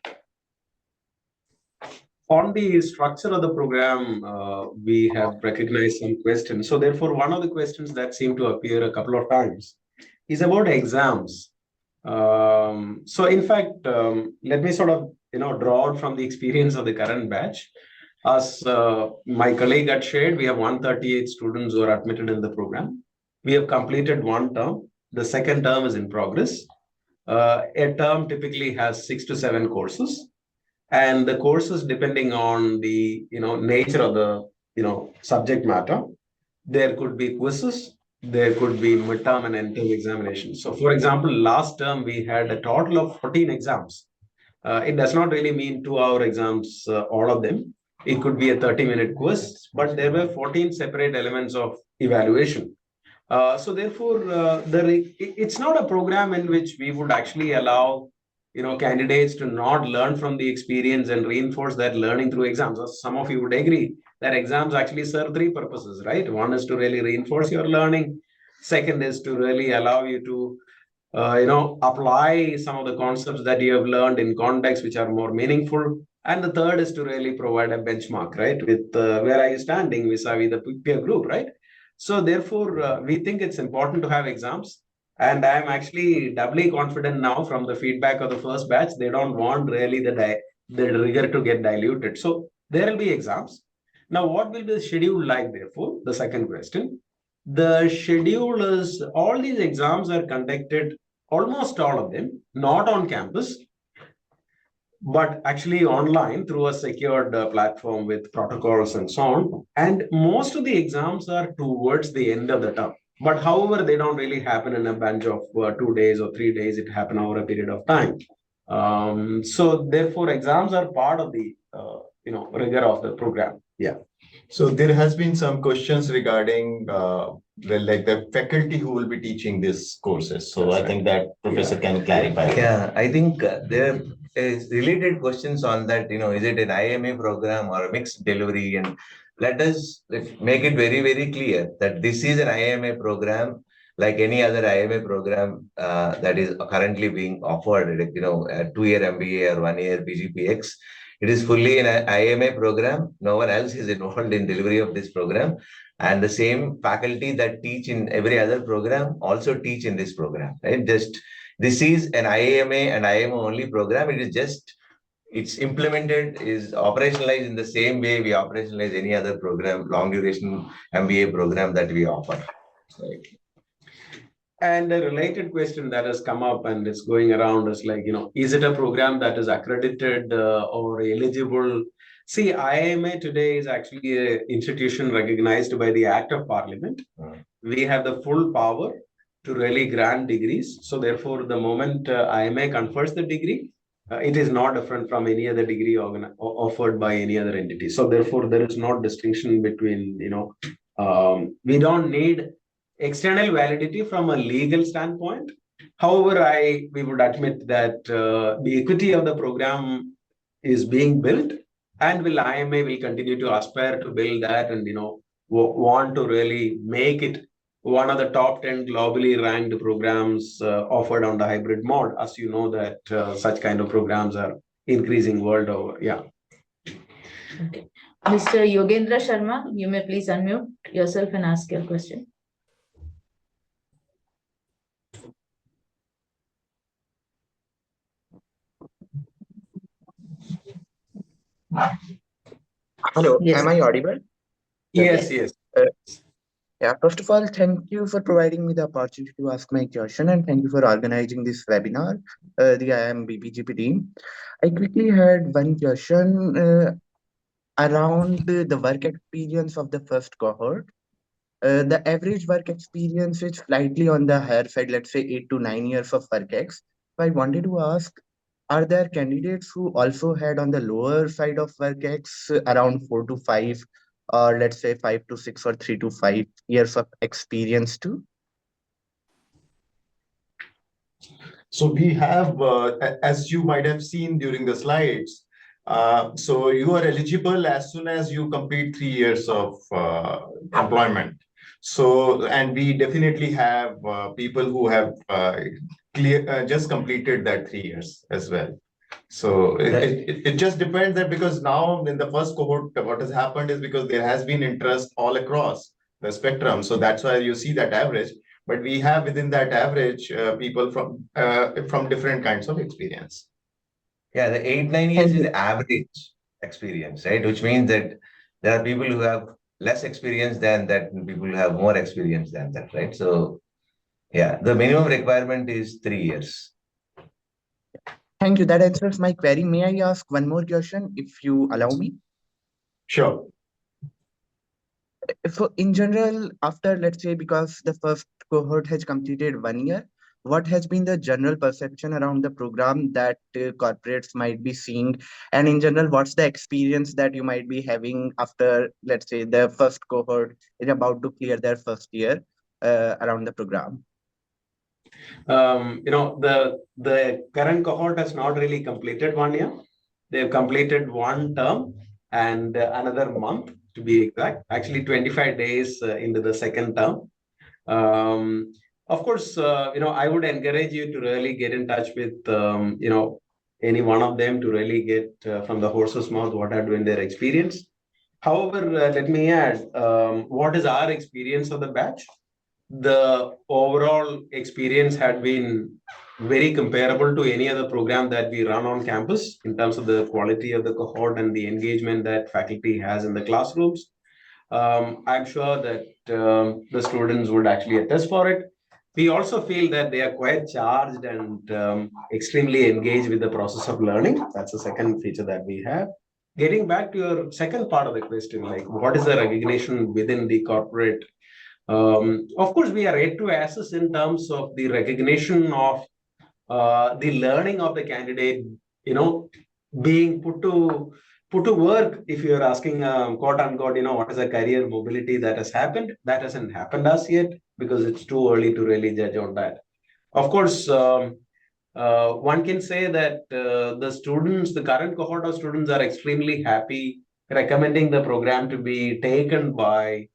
On the structure of the program, we have recognized some questions. So therefore, one of the questions that seemed to appear a couple of times is about exams. So in fact, let me sort of draw out from the experience of the current batch. As my colleague had shared, we have 138 students who are admitted in the program. We have completed one term. The second term is in progress. A term typically has 6 to 7 courses, and the courses, depending on the nature of the subject matter, there could be quizzes, there could be midterm and end-term examinations. So for example, last term we had a total of 14 exams. It does not really mean 2-hour exams, all of them. It could be a 30-minute quiz, but there were 14 separate elements of evaluation. So therefore, it's not a program in which we would actually allow candidates to not learn from the experience and reinforce that learning through exams. Some of you would agree that exams actually serve 3 purposes, right? One is to really reinforce your learning. Second is to really allow you to apply some of the concepts that you have learned in context which are more meaningful. And the third is to really provide a benchmark, right? With where are you standing vis-a-vis the peer group, right? So therefore, we think it's important to have exams. And I'm actually doubly confident now from the feedback of the first batch. They don't want really the rigor to get diluted. So there will be exams. Now, what will be the schedule like, therefore? The second question. The schedule is all these exams are conducted, almost all of them, not on campus, but actually online through a secured platform with protocols and so on. And most of the exams are towards the end of the term. But however, they don't really happen in a bunch of 2 days or 3 days. It happen over a period of time. So therefore, exams are part of the rigor of the program. Yeah. So there has been some questions regarding the faculty who will be teaching these courses. So I think that Professor can clarify. Yeah, I think there is related questions on that. Is it an IIMA program or a mixed delivery? And let's make it very, very clear that this is an IIMA program like any other IIMA program that is currently being offered. A 2-year MBA or 1-year PGPX. It is fully an IIMA program. No one else is involved in delivery of this program. And the same faculty that teach in every other program also teach in this program. Right? This is an IIMA and IIMA only program. It's implemented, is operationalized in the same way we operationalize any other program, long duration MBA program that we offer. Right. And a related question that has come up and is going around is is it a program that is accredited or eligible? See, IIMA today is actually an institution recognized by the Act of Parliament. We have the full power to really grant degrees. So therefore, the moment IIMA confers the degree, it is not different from any other degree offered by any other entity. So therefore, there is no distinction between, we don't need external validity from a legal standpoint. However, we would admit that the equity of the program is being built, and IIMA will continue to aspire to build that and want to really make it one of the top 10 globally ranked programs offered on the hybrid mode. As you know that such kind of programs are increasing world over. Yeah. Okay. Mr. Yogendra Sharma, you may please unmute yourself and ask your question. Hello, Yes. am I audible? Yes. Yeah, first of all, thank you for providing me the opportunity to ask my question, and thank you for organizing this webinar, the IIM-BPGP team. I quickly had one question around the work experience of the first cohort. The average work experience is slightly on the higher side, let's say 8 to 9 years of work ex. So I wanted to ask, are there candidates who also had on the lower side of work X around 4 to 5, or let's say 5 to 6 or 3 to 5 years of experience too? So we have, as you might have seen during the slides, so you are eligible as soon as you complete 3 years of employment. So, and we definitely have people who have just completed that 3 years as well. So it just depends that because now in the first cohort, what has happened is because there has been interest all across the spectrum. So that's why you see that average. But we have within that average people from different kinds of experience. Yeah, the 8-9 years is average experience, right? Which means that there are people who have less experience than that, and people who have more experience than that, right? So, yeah, the minimum requirement is 3 years. Thank you. That answers my query. May I ask one more question, if you allow me? Sure. So in general, after, let's say, because the first cohort has completed 1 year, what has been the general perception around the program that corporates might be seeing? And in general, what's the experience that you might be having after, let's say, the first cohort is about to clear their first year around the program? The current cohort has not really completed 1 year. They've completed one term and another month, to be exact, actually 25 days into the second term. Of course, I would encourage you to really get in touch with, any one of them to really get from the horse's mouth what are doing their experience. However, let me add, what is our experience of the batch? The overall experience had been very comparable to any other program that we run on campus in terms of the quality of the cohort and the engagement that faculty has in the classrooms. I'm sure that the students would actually attest for it. We also feel that they are quite charged and extremely engaged with the process of learning. That's the second feature that we have. Getting back to your second part of the question, like what is the recognition within the corporate? Of course, we are yet to assess in terms of the recognition of the learning of the candidate, being put to work. If you're asking, quote unquote, what is a career mobility that has happened? That hasn't happened as yet because it's too early to really judge on that. Of course, one can say that the current cohort of students are extremely happy, recommending the program to be taken by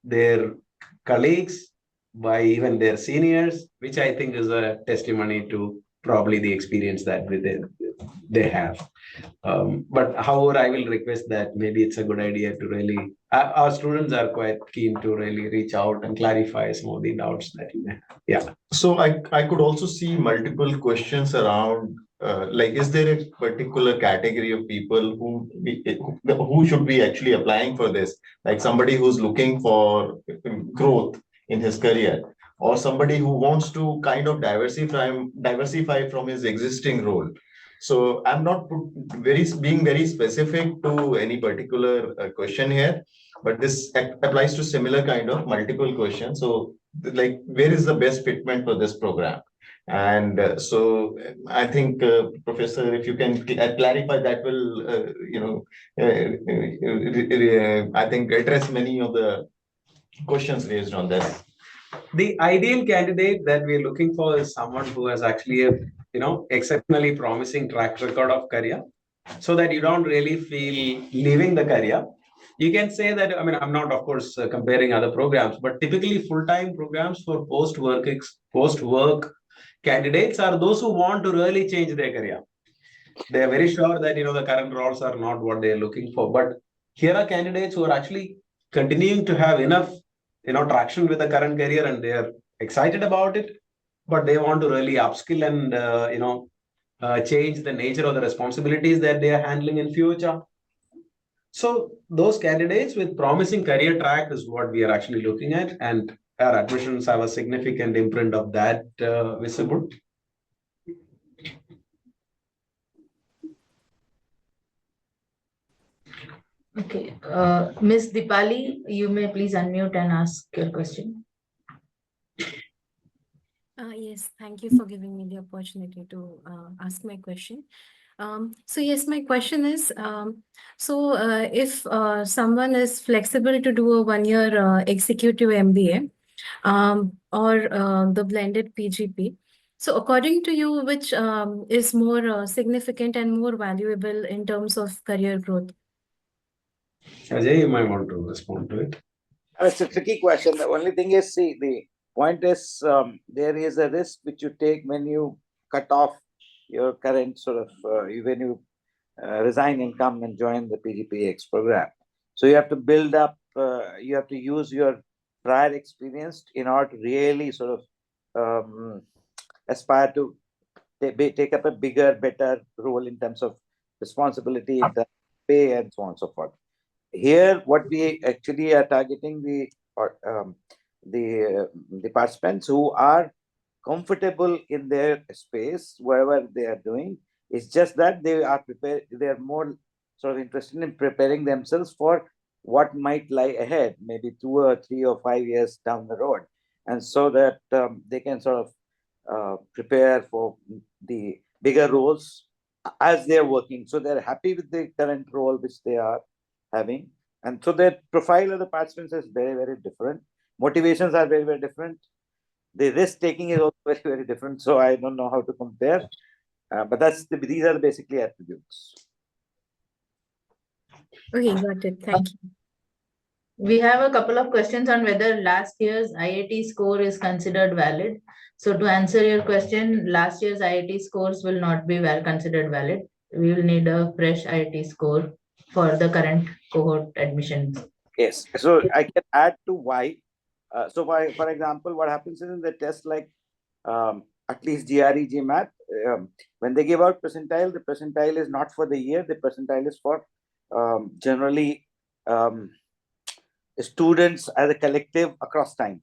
their colleagues, by even their seniors, which I think is a testimony to probably the experience that they have. But however, I will request that maybe it's a good idea to really, our students are quite keen to really reach out and clarify some of the doubts that you may have. Yeah. So I could also see multiple questions around, like, is there a particular category of people who should be actually applying for this? Like somebody who's looking for growth in his career, or somebody who wants to kind of diversify from his existing role. So I'm not being very specific to any particular question here, but this applies to similar kind of multiple questions. So like, where is the best fitment for this program? And so I think, Professor, if you can clarify, that will, I think address many of the questions raised on this. The ideal candidate that we're looking for is someone who has actually a exceptionally promising track record of career, so that you don't really feel leaving the career. You can say that, I'm not, of course, comparing other programs, but typically full-time programs for post-work candidates are those who want to really change their career. They are very sure that, the current roles are not what they're looking for. But here are candidates who are actually continuing to have enough, traction with the current career, and they are excited about it, but they want to really upskill and, change the nature of the responsibilities that they are handling in future. So those candidates with promising career track is what we are actually looking at, and our admissions have a significant imprint of that visible. Okay, Ms. Dipali, you may please unmute and ask your question. Yes, thank you for giving me the opportunity to ask my question. So yes, my question is, if someone is flexible to do a 1 year executive MBA or the blended PGP, so according to you, which is more significant and more valuable in terms of career growth? Ajay, you might want to respond to it. It's a tricky question. The only thing is, see, the point is there is a risk which you take when you cut off your current sort of, when you resign and come and join the PGPX program. So you have to build up, you have to use your prior experience in order to really sort of aspire to take up a bigger, better role in terms of responsibility, in terms of pay, and so on and so forth. Here, what we actually are targeting the participants who are comfortable in their space, wherever they are doing. It's just that they are prepared, they are more sort of interested in preparing themselves for what might lie ahead, maybe 2 or 3 or 5 years down the road. And so that they can sort of prepare for the bigger roles as they're working. So they're happy with the current role which they are having. And so the profile of the participants is very, very different. Motivations are very, very different. The risk taking is also very, very different. So I don't know how to compare. But these are basically attributes. Okay, got it. Thank you. We have a couple of questions on whether last year's IIT score is considered valid. So to answer your question, last year's IIT scores will not be considered valid. We will need a fresh IIT score for the current cohort admissions. Yes. So I can add to why. For example, what happens is in the test like at least GRE, GMAT, when they give out percentile, the percentile is not for the year. The percentile is for generally students as a collective across time.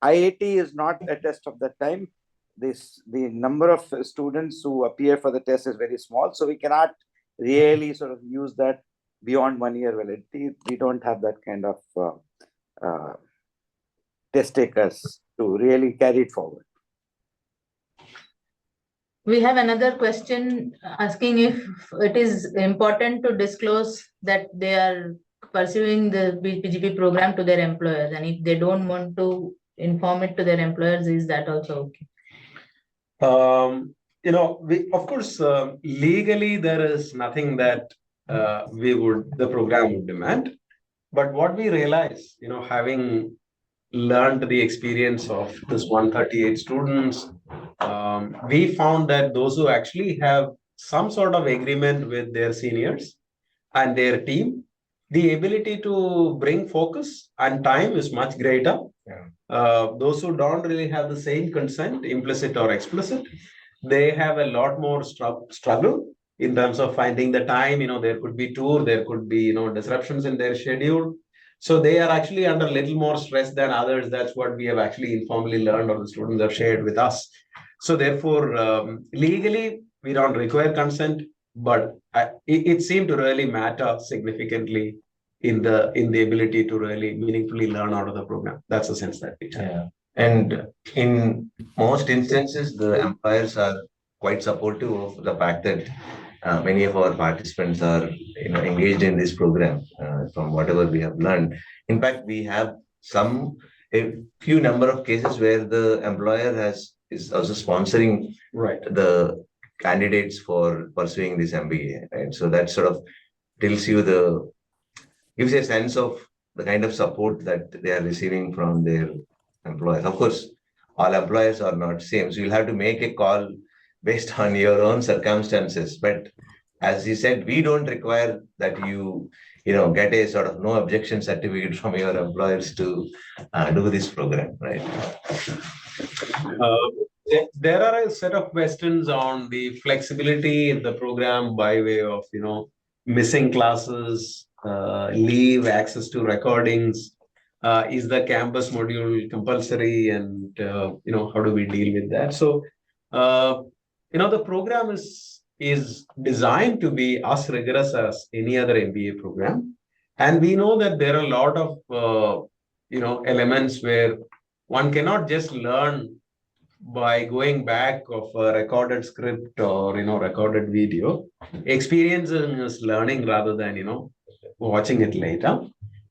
IIT is not a test of that time. The number of students who appear for the test is very small, so we cannot really sort of use that beyond 1 year validity. We don't have that kind of test takers to really carry it forward. We have another question asking if it is important to disclose that they are pursuing the BPGP program to their employers, and if they don't want to inform it to their employers, is that also okay? Of course, legally there is nothing that the program would demand. But what we realize, having learned the experience of this 138 students, we found that those who actually have some sort of agreement with their seniors and their team, the ability to bring focus and time is much greater. Those who don't really have the same consent, implicit or explicit, they have a lot more struggle in terms of finding the time. There could be tour, there could be disruptions in their schedule. So they are actually under a little more stress than others. That's what we have actually informally learned, or the students have shared with us. So therefore, legally, we don't require consent, but it seemed to really matter significantly in the ability to really meaningfully learn out of the program. That's the sense that we take. Yeah. And in most instances, the employers are quite supportive of the fact that many of our participants are engaged in this program from whatever we have learned. In fact, we have a few number of cases where the employer is also sponsoring the candidates for pursuing this MBA. Right? So that sort of gives you a sense of the kind of support that they are receiving from their employers. Of course, all employers are not same. So you'll have to make a call based on your own circumstances. But as you said, we don't require that you get a sort of no objection certificate from your employers to do this program, right? There are a set of questions on the flexibility in the program by way of missing classes, leave, access to recordings. Is the campus module compulsory, and how do we deal with that? So the program is designed to be as rigorous as any other MBA program, and we know that there are a lot of elements where one cannot just learn by going back of a recorded script or recorded video. Experiencing is learning rather than watching it later.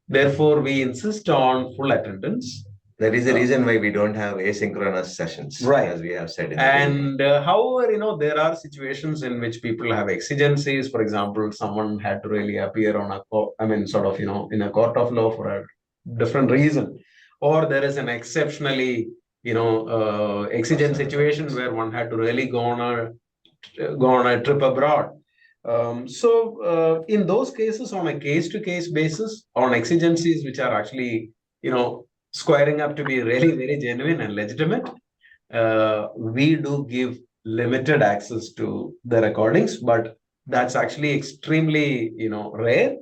Therefore, we insist on full attendance. That is the reason why we don't have asynchronous sessions, Right. as we have said in the beginning. And however, there are situations in which people have exigencies. For example, someone had to really appear on in a court of law for a different reason, or there is an exceptionally, exigent situation where one had to really go on a trip abroad. In those cases, on a case-to-case basis, on exigencies which are actually, squaring up to be really very genuine and legitimate, we do give limited access to the recordings, but that's actually extremely, rare.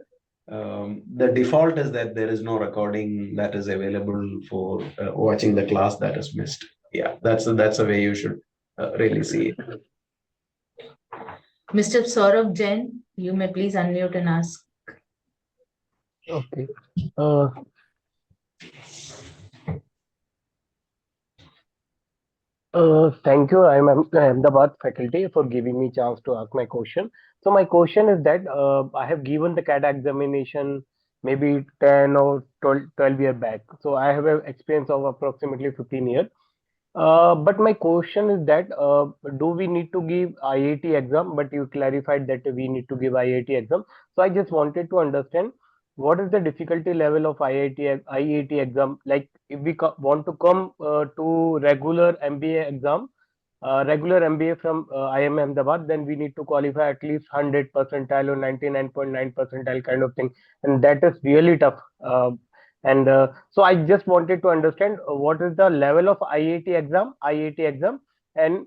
The default is that there is no recording that is available for watching the class that is missed. Yeah, that's a way you should really see it. Mr. Saurabh Jain, you may please unmute and ask. Okay. Thank you. I'm Ahmedabad faculty for giving me chance to ask my question. So my question is that I have given the CAT examination maybe 10 or 12 years back. So I have an experience of approximately 15 years. But my question is that do we need to give IIT exam? But you clarified that we need to give IIT exam. So I just wanted to understand what is the difficulty level of IIT exam? Like if we want to come to regular MBA exam, regular MBA from IIM Ahmedabad, then we need to qualify at least 100 percentile or 99.9 percentile kind of thing, and that is really tough. So I just wanted to understand what is the level of IIT exam, and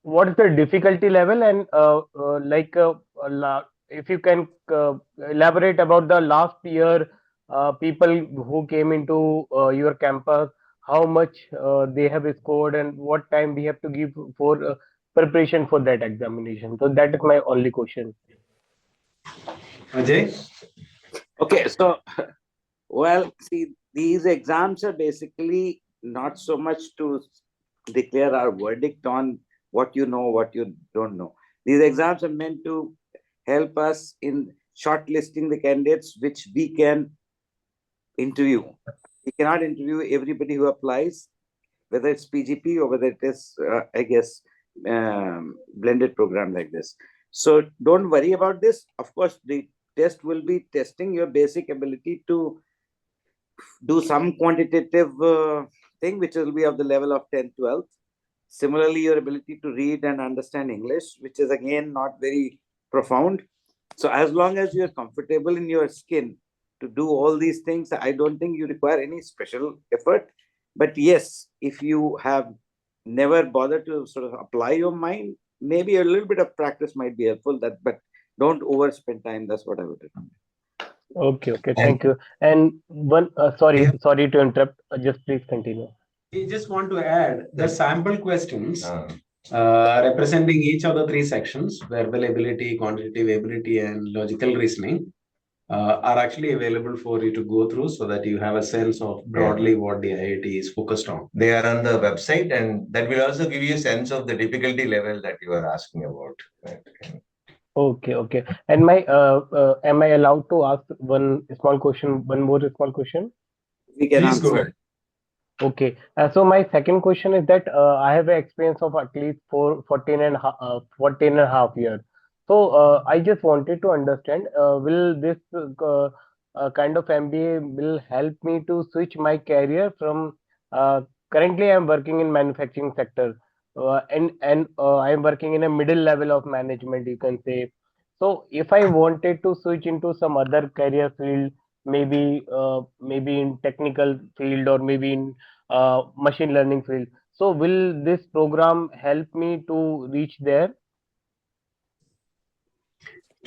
what is the difficulty level, and if you can elaborate about the last year people who came into your campus, how much they have scored, and what time we have to give for preparation for that examination. So that is my only question. Ajay? Okay, so, well, see, these exams are basically not so much to declare our verdict on what you know, what you don't know. These exams are meant to help us in shortlisting the candidates which we can interview. We cannot interview everybody who applies, whether it's PGP or whether it is, blended program like this. So don't worry about this. Of course, the test will be testing your basic ability to do some quantitative thing, which will be of the level of 10, 12. Similarly, your ability to read and understand English, which is again not very profound. So as long as you're comfortable in your skin to do all these things, I don't think you require any special effort. But yes, if you have never bothered to sort of apply your mind, maybe a little bit of practice might be helpful. But don't overspend time. That's what I would recommend. Okay, thank you. And one, sorry to interrupt. Just please continue. I just want to add the sample questions representing each of the three sections: verbal ability, quantitative ability, and logical reasoning, are actually available for you to go through so that you have a sense of broadly what the IIT is focused on. They are on the website, and that will also give you a sense of the difficulty level that you are asking about. Right? Okay. And am I allowed to ask one more small question? We can Please go answer. ahead. Okay. So my second question is that I have an experience of at least 14 and a half years. So I just wanted to understand, will this kind of MBA will help me to switch my career from currently I'm working in manufacturing sector, and I'm working in a middle level of management, you can say. So if I wanted to switch into some other career field, maybe in technical field or maybe in machine learning field, so will this program help me to reach there?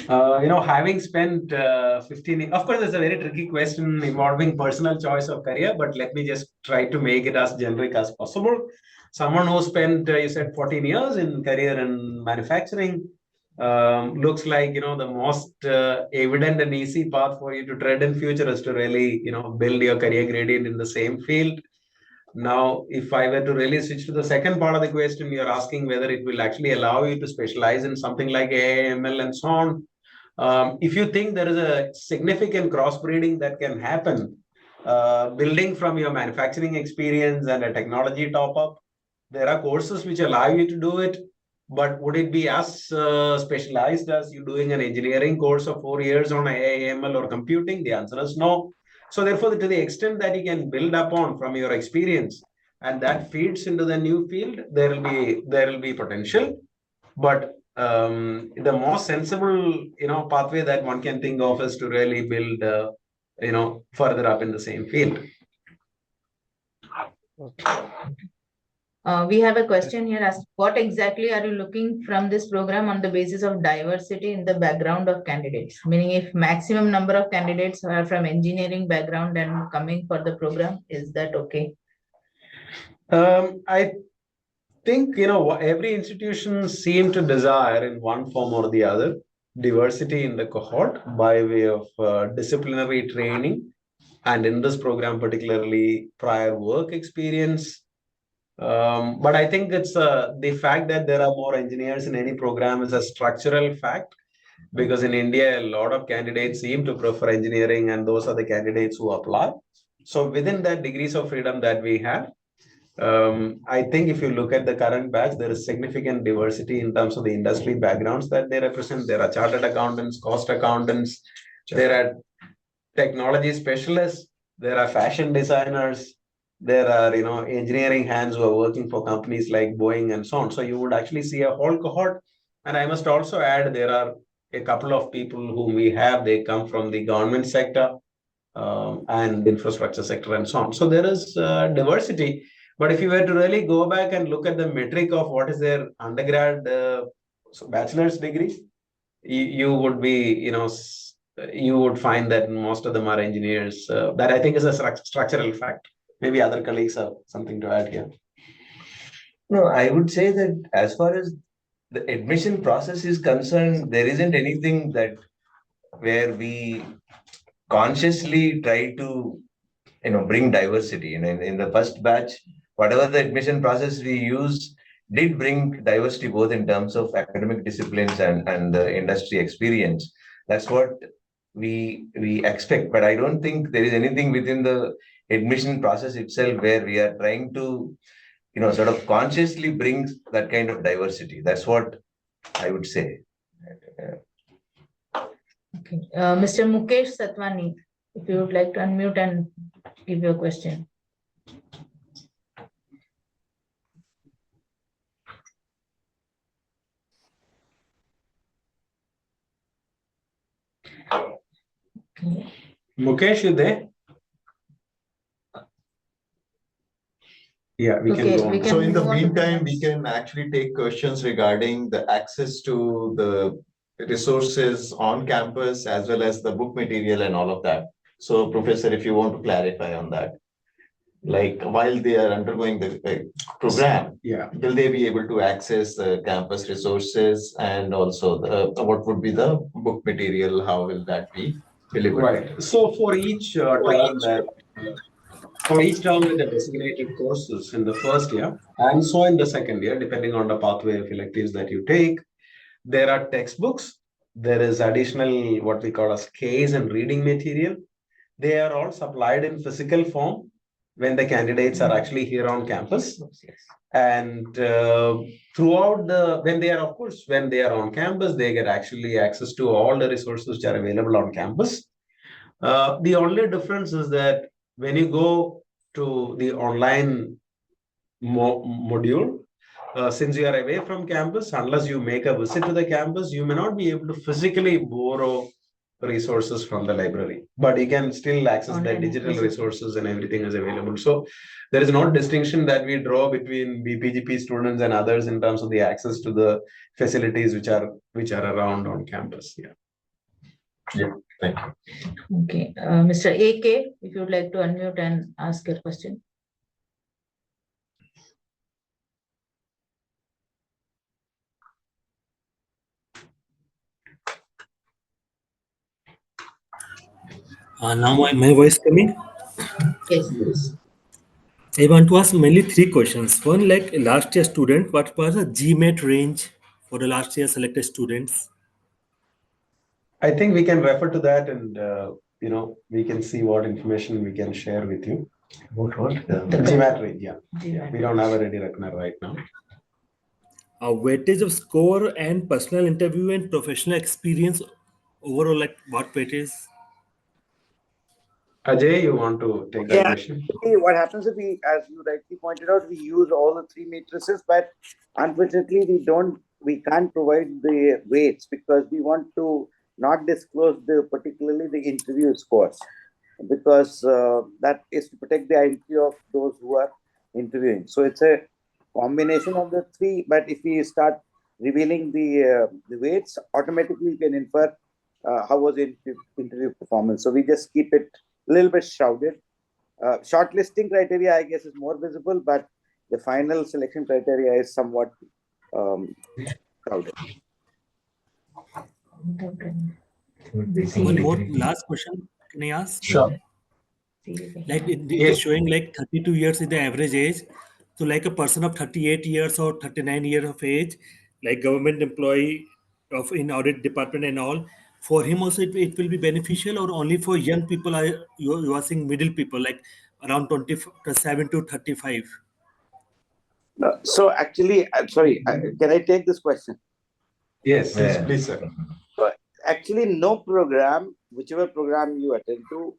Having spent 15, of course, it's a very tricky question involving personal choice of career, but let me just try to make it as generic as possible. Someone who spent, you said 14 years in career in manufacturing, looks like, the most evident and easy path for you to tread in future is to really, build your career gradient in the same field. Now, if I were to really switch to the second part of the question, you're asking whether it will actually allow you to specialize in something like AI, ML, and so on. If you think there is a significant crossbreeding that can happen, building from your manufacturing experience and a technology top-up, there are courses which allow you to do it. But would it be as specialized as you doing an engineering course of 4 years on AI, ML, or computing? The answer is no. So therefore, to the extent that you can build upon from your experience and that feeds into the new field, there will be potential. But the most sensible, pathway that one can think of is to really build, further up in the same field. We have a question here asked, what exactly are you looking from this program on the basis of diversity in the background of candidates? Meaning if maximum number of candidates are from engineering background and coming for the program, is that okay? I think, every institution seem to desire in one form or the other diversity in the cohort by way of disciplinary training. And in this program, particularly prior work experience. But I think it's the fact that there are more engineers in any program is a structural fact, because in India, a lot of candidates seem to prefer engineering, and those are the candidates who apply. So within that degrees of freedom that we have, I think if you look at the current batch, there is significant diversity in terms of the industry backgrounds that they represent. There are chartered accountants, cost accountants, there are technology specialists, there are fashion designers, there are engineering hands who are working for companies like Boeing and so on. So you would actually see a whole cohort. And I must also add, there are a couple of people whom we have, they come from the government sector and infrastructure sector and so on. So there is diversity. But if you were to really go back and look at the metric of what is their undergrad bachelor's degree, you would be, you would find that most of them are engineers. That I think is a structural fact. Maybe other colleagues have something to add here. No, I would say that as far as the admission process is concerned, there isn't anything that where we consciously try to, bring diversity. And in the first batch, whatever the admission process we use did bring diversity both in terms of academic disciplines and the industry experience. That's what we expect. But I don't think there is anything within the admission process itself where we are trying to, sort of consciously bring that kind of diversity. That's what I would say. Okay. Mr. Mukesh Satwani, if you would like to unmute and give your question. Okay. Mukesh, you there? Yeah, we can go on. So in the meantime, we can actually take questions regarding the access to the resources on campus as well as the book material and all of that. So Professor, if you want to clarify on that, like while they are undergoing the program, will they be able to access the campus resources, and also what would be the book material? How will that be delivered? Right. So for each term with the designated courses in the first year and so in the second year, depending on the pathway of electives that you take, there are textbooks. There is additional what we call as case and reading material. They are all supplied in physical form when the candidates are actually here on campus. And throughout when they are on campus, they get actually access to all the resources which are available on campus. The only difference is that when you go to the online module, since you are away from campus, unless you make a visit to the campus, you may not be able to physically borrow resources from the library, but you can still access the digital resources and everything is available. So there is no distinction that we draw between BPGP students and others in terms of the access to the facilities which are around on campus. Yeah, thank you. Okay, Mr. AK, if you would like to unmute and ask your question. Now my voice coming? Yes. I want to ask mainly three questions. One, like last year student, what was the GMAT range for the last year selected students? I think we can refer to that and we can see what information we can share with you. What? The GMAT range, yeah. We don't have a ready reckoner right now. A weightage of score and personal interview and professional experience overall, like what weightage? Ajay, you want to take that Yeah. question? What happens if we, as you rightly pointed out, we use all the three matrices, but unfortunately we can't provide the weights because we want to not disclose particularly the interview scores, because that is to protect the identity of those who are interviewing. So it's a combination of the three, but if we start revealing the weights, automatically you can infer how was the interview performance. So we just keep it a little bit shrouded. Shortlisting criteria, I guess, is more visible, but the final selection criteria is somewhat crowded. One more last question, can I ask? Sure. Like it Yes. is showing like 32 years is the average age. So like a person of 38 years or 39 years of age, like government employee of in audit department and all, for him also it will be beneficial, or only for young people are you are saying middle people like around 27 to 35? So actually, I'm sorry, can I take this question? Yes, Yeah. please, sir. So actually, no program, whichever program you attend to,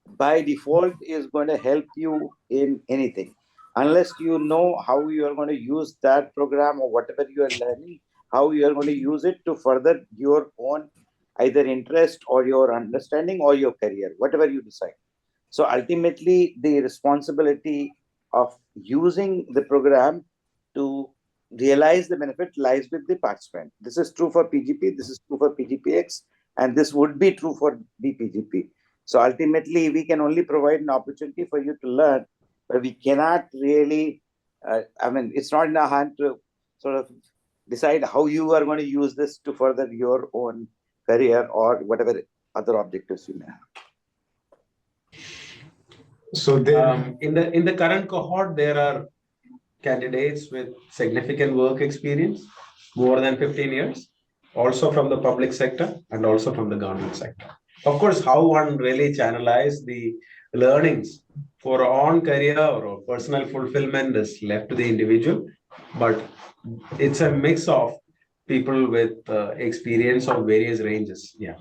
by default is going to help you in anything, unless you know how you are going to use that program or whatever you are learning, how you are going to use it to further your own either interest or your understanding or your career, whatever you decide. So ultimately, the responsibility of using the program to realize the benefit lies with the participant. This is true for PGP, this is true for PGPX, and this would be true for BPGP. So ultimately, we can only provide an opportunity for you to learn, but we cannot really, it's not in our hand to sort of decide how you are going to use this to further your own career or whatever other objectives you may have. So in the current cohort, there are candidates with significant work experience, more than 15 years, also from the public sector and also from the government sector. Of course, how one really channelize the learnings for own career or personal fulfillment is left to the individual, but it's a mix of people with experience of various ranges. Yeah.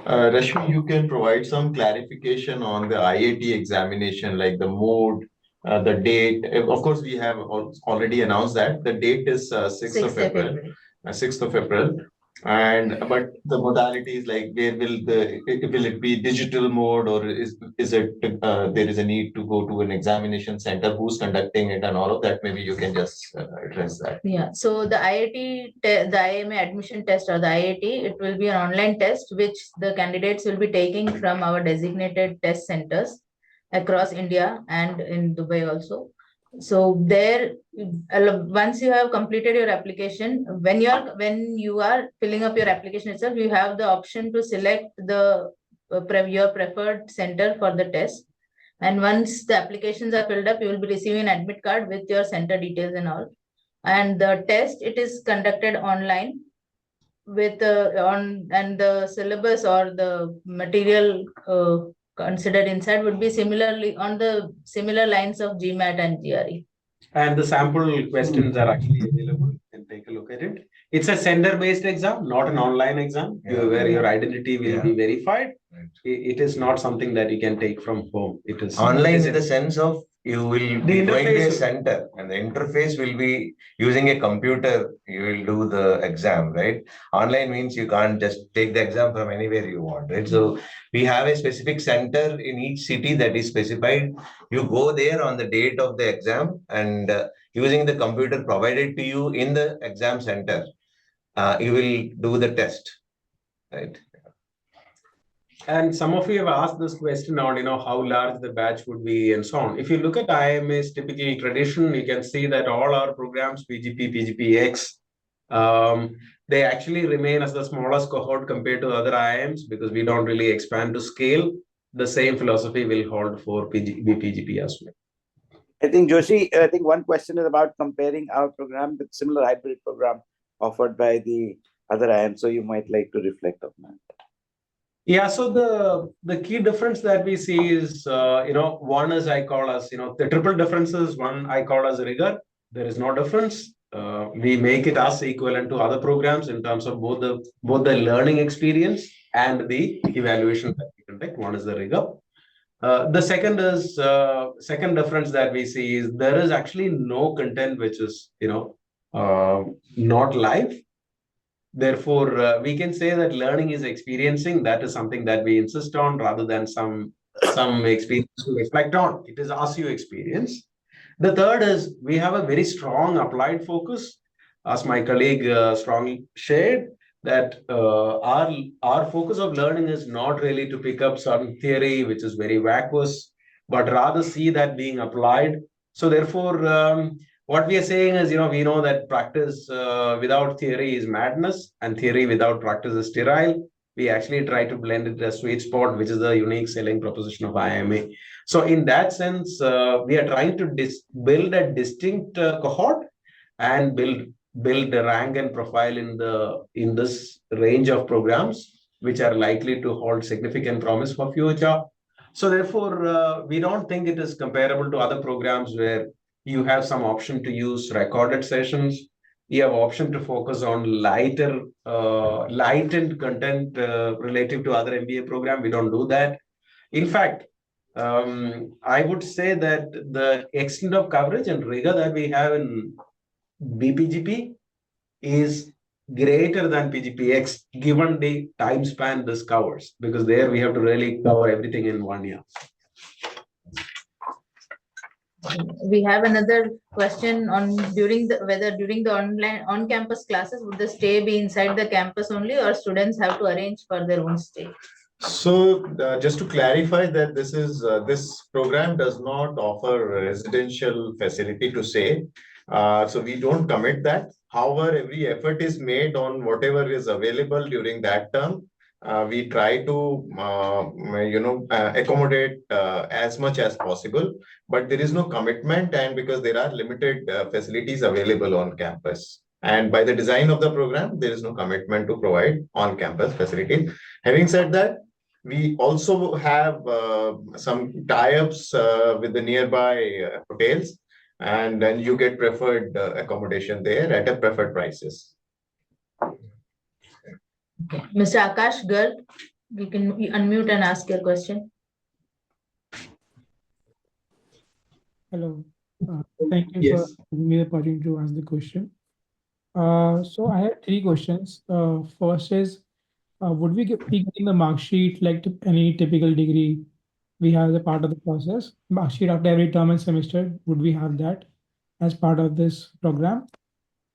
Rashmi, you can provide some clarification on the IIT examination, like the mode, the date. Of course, we have already announced that the date is 6th of April. 6th of April. But the modalities, like where will it be digital mode, or is it there is a need to go to an examination center, who's conducting it, and all of that? Maybe you can just address that. Yeah, so the IIT, the IIMA admission test or the IIT, it will be an online test which the candidates will be taking from our designated test centers across India and in Dubai also. So there, once you have completed your application, when you are filling up your application itself, you have the option to select the your preferred center for the test. And once the applications are filled up, you will be receiving an admit card with your center details and all. And the test, it is conducted online with and the syllabus or the material considered inside would be similarly on the similar lines of GMAT and GRE. And the sample questions are actually available. You can take a look at it. It's a center-based exam, not an online exam, where your identity will be verified. It is not something that you can take from home. It is online in the sense of you will be going to a center and the interface will be using a computer. You will do the exam, right? Online means you can't just take the exam from anywhere you want, right? So we have a specific center in each city that is specified. You go there on the date of the exam and using the computer provided to you in the exam center, you will do the test, right? And some of you have asked this question on, how large the batch would be and so on. If you look at IIMA's typical tradition, you can see that all our programs, PGP, PGPX, they actually remain as the smallest cohort compared to other IIMs because we don't really expand to scale. The same philosophy will hold for BPGP as well. I think Joshi, I think one question is about comparing our program with similar hybrid program offered by the other IIM. So you might like to reflect on that. Yeah, so the key difference that we see is, one is I call as, the triple differences. One I call as rigor. There is no difference. We make it as equivalent to other programs in terms of both the learning experience and the evaluation that we conduct. One is the rigor. The second difference that we see is there is actually no content which is, not live. Therefore, we can say that learning is experiencing. That is something that we insist on rather than some experience to reflect on. It is as you experience. The third is we have a very strong applied focus, as my colleague strongly shared, that our focus of learning is not really to pick up some theory which is very vacuous, but rather see that being applied. So therefore, what we are saying is, we know that practice without theory is madness, and theory without practice is sterile. We actually try to blend it a sweet spot, which is the unique selling proposition of IIMA. So in that sense, we are trying to build a distinct cohort and build a rank and profile in this range of programs, which are likely to hold significant promise for future. So therefore, we don't think it is comparable to other programs where you have some option to use recorded sessions. You have option to focus on lightened content relative to other MBA program. We don't do that. In fact, I would say that the extent of coverage and rigor that we have in BPGP is greater than PGPX given the time span this covers, because there we have to really cover everything in 1 year. We have another question on whether during the online on-campus classes, would the stay be inside the campus only, or students have to arrange for their own stay? So just to clarify that this program does not offer residential facility to say. So we don't commit that. However, every effort is made on whatever is available during that term. We try to accommodate as much as possible, but there is no commitment, and because there are limited facilities available on campus. And by the design of the program, there is no commitment to provide on-campus facilities. Having said that, we also have some tie-ups with the nearby hotels, and then you get preferred accommodation there at a preferred prices. Okay. Mr. Akash Garg, you can unmute and ask your question. Hello. Thank you Yes. for giving me the opportunity to ask the question. So I have three questions. First is, would we be getting the mark sheet like any typical degree we have as a part of the process? Mark sheet after every term and semester, would we have that as part of this program?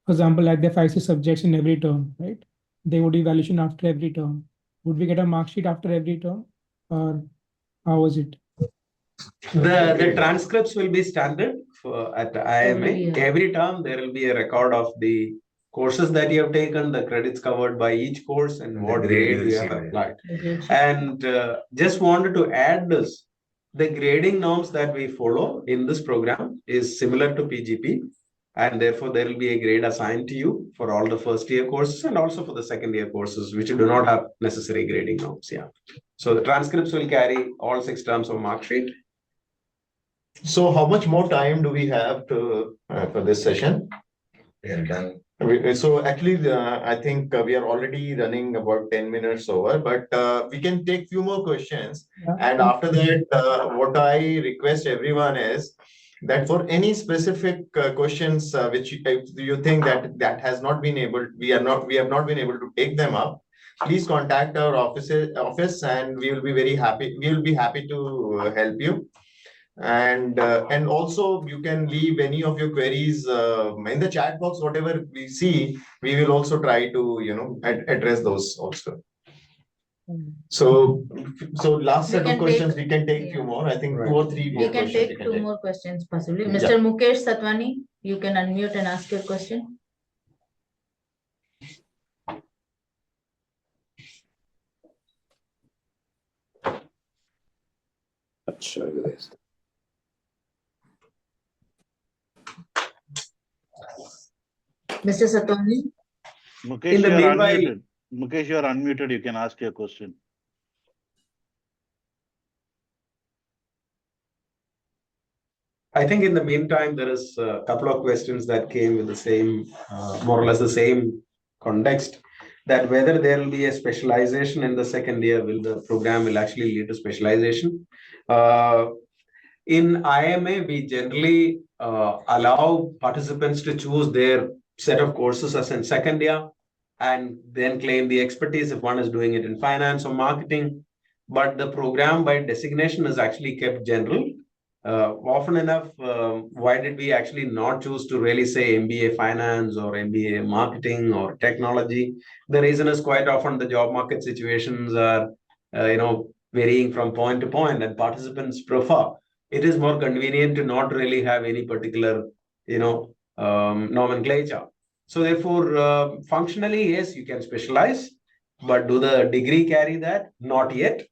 For example, like the 5-6 subjects in every term, right? They would evaluation after every term. Would we get a mark sheet after every term, or how is it? The transcripts will be standard at IIMA. Every term there will be a record of the courses that you have taken, the credits covered by each course, and what grade you have applied. And just wanted to add this: the grading norms that we follow in this program is similar to PGP, and therefore there will be a grade assigned to you for all the first year courses and also for the second year courses, which do not have necessary grading norms. Yeah. So the transcripts will carry all 6 terms of mark sheet. So how much more time do we have to for this session? We are done. So actually, I think we are already running about 10 minutes over, but we can take few more questions. Yeah. And after that, what I request everyone is that for any specific questions which you think that has not been able, we have not been able to take them up, please contact our office, and we will be very happy. We will be happy to help you. And also you can leave any of your queries in the chat box. Whatever we see, we will also try to address those also. So last set of questions, we can take few more. I think 2 or 3 more We can questions. take 2 more questions possibly. Yeah. Mr. Mukesh Satwani, you can unmute and ask your question. Mr. Satwani? Mukesh, the you are meanwhile- unmuted. Mukesh, you are unmuted. You can ask your question. I think in the meantime, there is a couple of questions that came with the same, more or less the same context, that whether there will be a specialization in the second year, will the program will actually lead to specialization. In IIMA, we generally allow participants to choose their set of courses as in second year and then claim the expertise if one is doing it in finance or marketing. But the program by designation is actually kept general. Often enough, why did we actually not choose to really say MBA finance or MBA marketing or technology? The reason is quite often the job market situations are, varying from point to point, and participants prefer. It is more convenient to not really have any particular, nomenclature. So therefore, functionally, yes, you can specialize, but do the degree carry that? Not yet.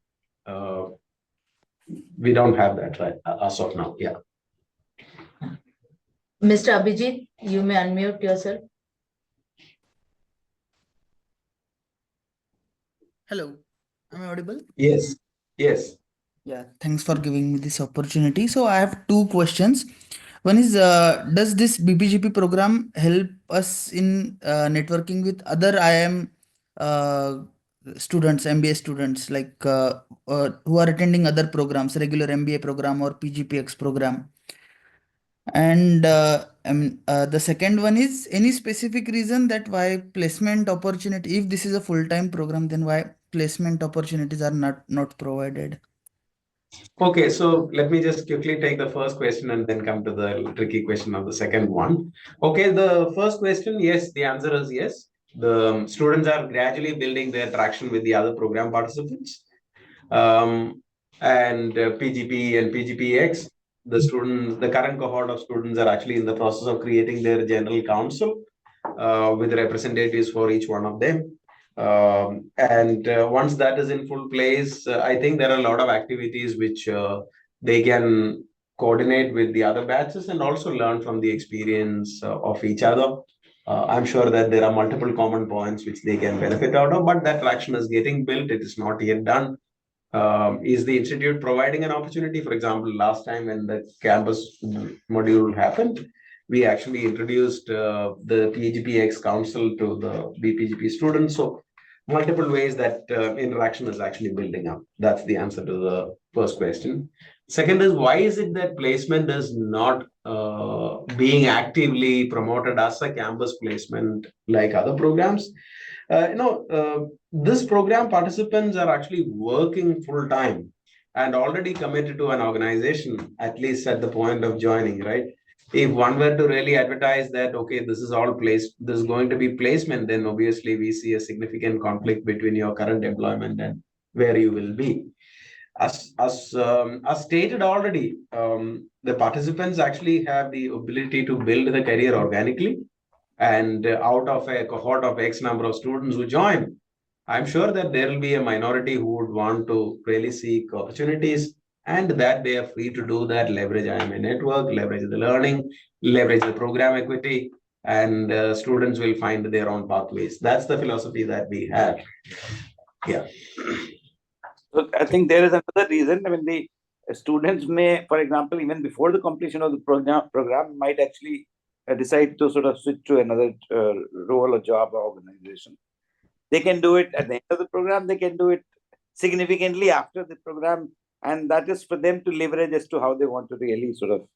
We don't have that right as of now. Yeah. Mr. Abhijit, you may unmute yourself. Hello, am I audible? Yes. Yes. Yeah, thanks for giving me this opportunity. So I have two questions. One is, does this BPGP program help us in networking with other IIM students, MBA students, like who are attending other programs, regular MBA program or PGPX program? And the second one is, any specific reason that why placement opportunity, if this is a full-time program, then why placement opportunities are not provided? Okay, so let me just quickly take the first question and then come to the tricky question of the second one. Okay, the first question, yes, the answer is yes. The students are gradually building their traction with the other program participants. And PGP and PGPX, the current cohort of students are actually in the process of creating their general council with representatives for each one of them. And once that is in full place, I think there are a lot of activities which they can coordinate with the other batches and also learn from the experience of each other. I'm sure that there are multiple common points which they can benefit out of, but that traction is getting built. It is not yet done. Is the institute providing an opportunity? For example, last time when the campus module happened, we actually introduced the PGPX council to the BPGP students. So multiple ways that interaction is actually building up. That's the answer to the first question. Second is, why is it that placement is not being actively promoted as a campus placement like other programs? This program participants are actually working full time and already committed to an organization, at least at the point of joining, right? If one were to really advertise that, okay, this is all placed, this is going to be placement, then obviously we see a significant conflict between your current employment and where you will be. As stated already, the participants actually have the ability to build the career organically. And out of a cohort of X number of students who join, I'm sure that there will be a minority who would want to really seek opportunities, and that they are free to do that, leverage IIMA network, leverage the learning, leverage the program equity, and students will find their own pathways. That's the philosophy that we have. Yeah. So I think there is another reason. I mean, the students may, for example, even before the completion of the program might actually decide to sort of switch to another role or job or organization. They can do it at the end of the program. They can do it significantly after the program. And that is for them to leverage as to how they want to really sort of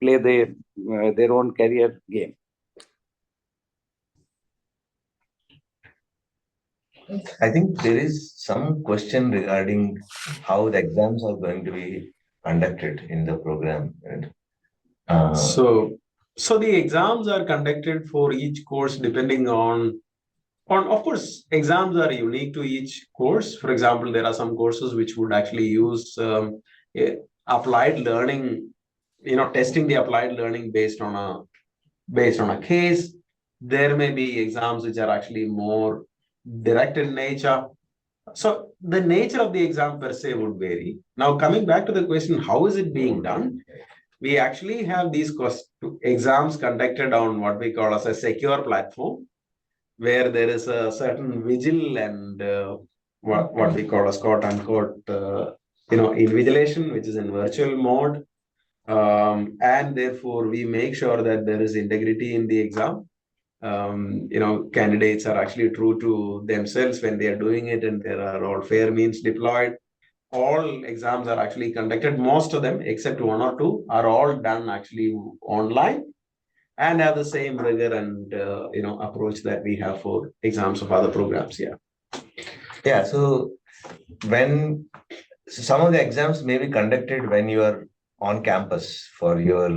play their own career game. I think there is some question regarding how the exams are going to be conducted in the program. So the exams are conducted for each course depending on of course, exams are unique to each course. For example, there are some courses which would actually use applied learning, testing the applied learning based on a case. There may be exams which are actually more direct in nature. So the nature of the exam per se would vary. Now, coming back to the question, how is it being done? we actually have these exams conducted on what we call as a secure platform, where there is a certain vigil and what we call as quote unquote, invigilation, which is in virtual mode. And therefore, we make sure that there is integrity in the exam. Candidates are actually true to themselves when they are doing it, and there are all fair means deployed. All exams are actually conducted, most of them, except one or two, are all done actually online and have the same rigor and approach that we have for exams of other programs. Yeah. So when some of the exams may be conducted when you are on campus for your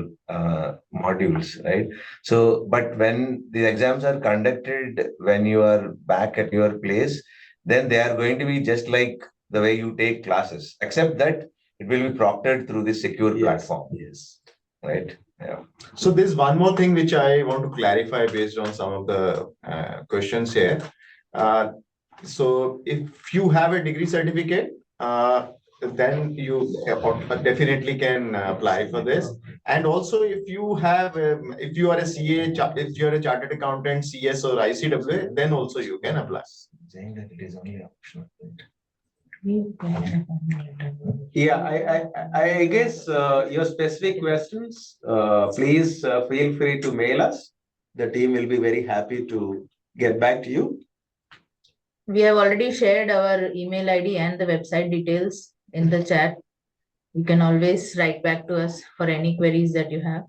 modules, right? So, but when the exams are conducted when you are back at your place, then they are going to be just like the way you take classes, except that it will be proctored through this secure platform. Yes. Right. Yeah. So there's one more thing which I want to clarify based on some of the questions here. So if you have a degree certificate, then you definitely can apply for this. And also, if you have, if you are a CA, if you are a chartered accountant, CS or ICWA, then also you can apply. Saying that it is only optional. Yeah, I guess your specific questions, please feel free to mail us. The team will be very happy to get back to you. We have already shared our email ID and the website details in the chat. You can always write back to us for any queries that you have.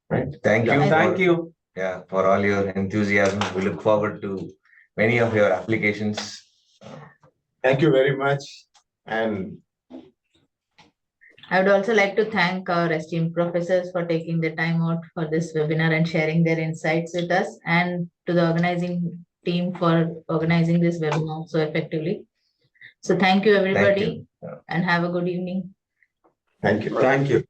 Right. Thank you. Thank you. Yeah, for all your enthusiasm. We look forward to many of your applications. Thank you very much. And I would also like to thank our esteemed professors for taking the time out for this webinar and sharing their insights with us, and to the organizing team for organizing this webinar so effectively. So thank you, everybody, Thank you. and have a good evening. thank you. Thank you.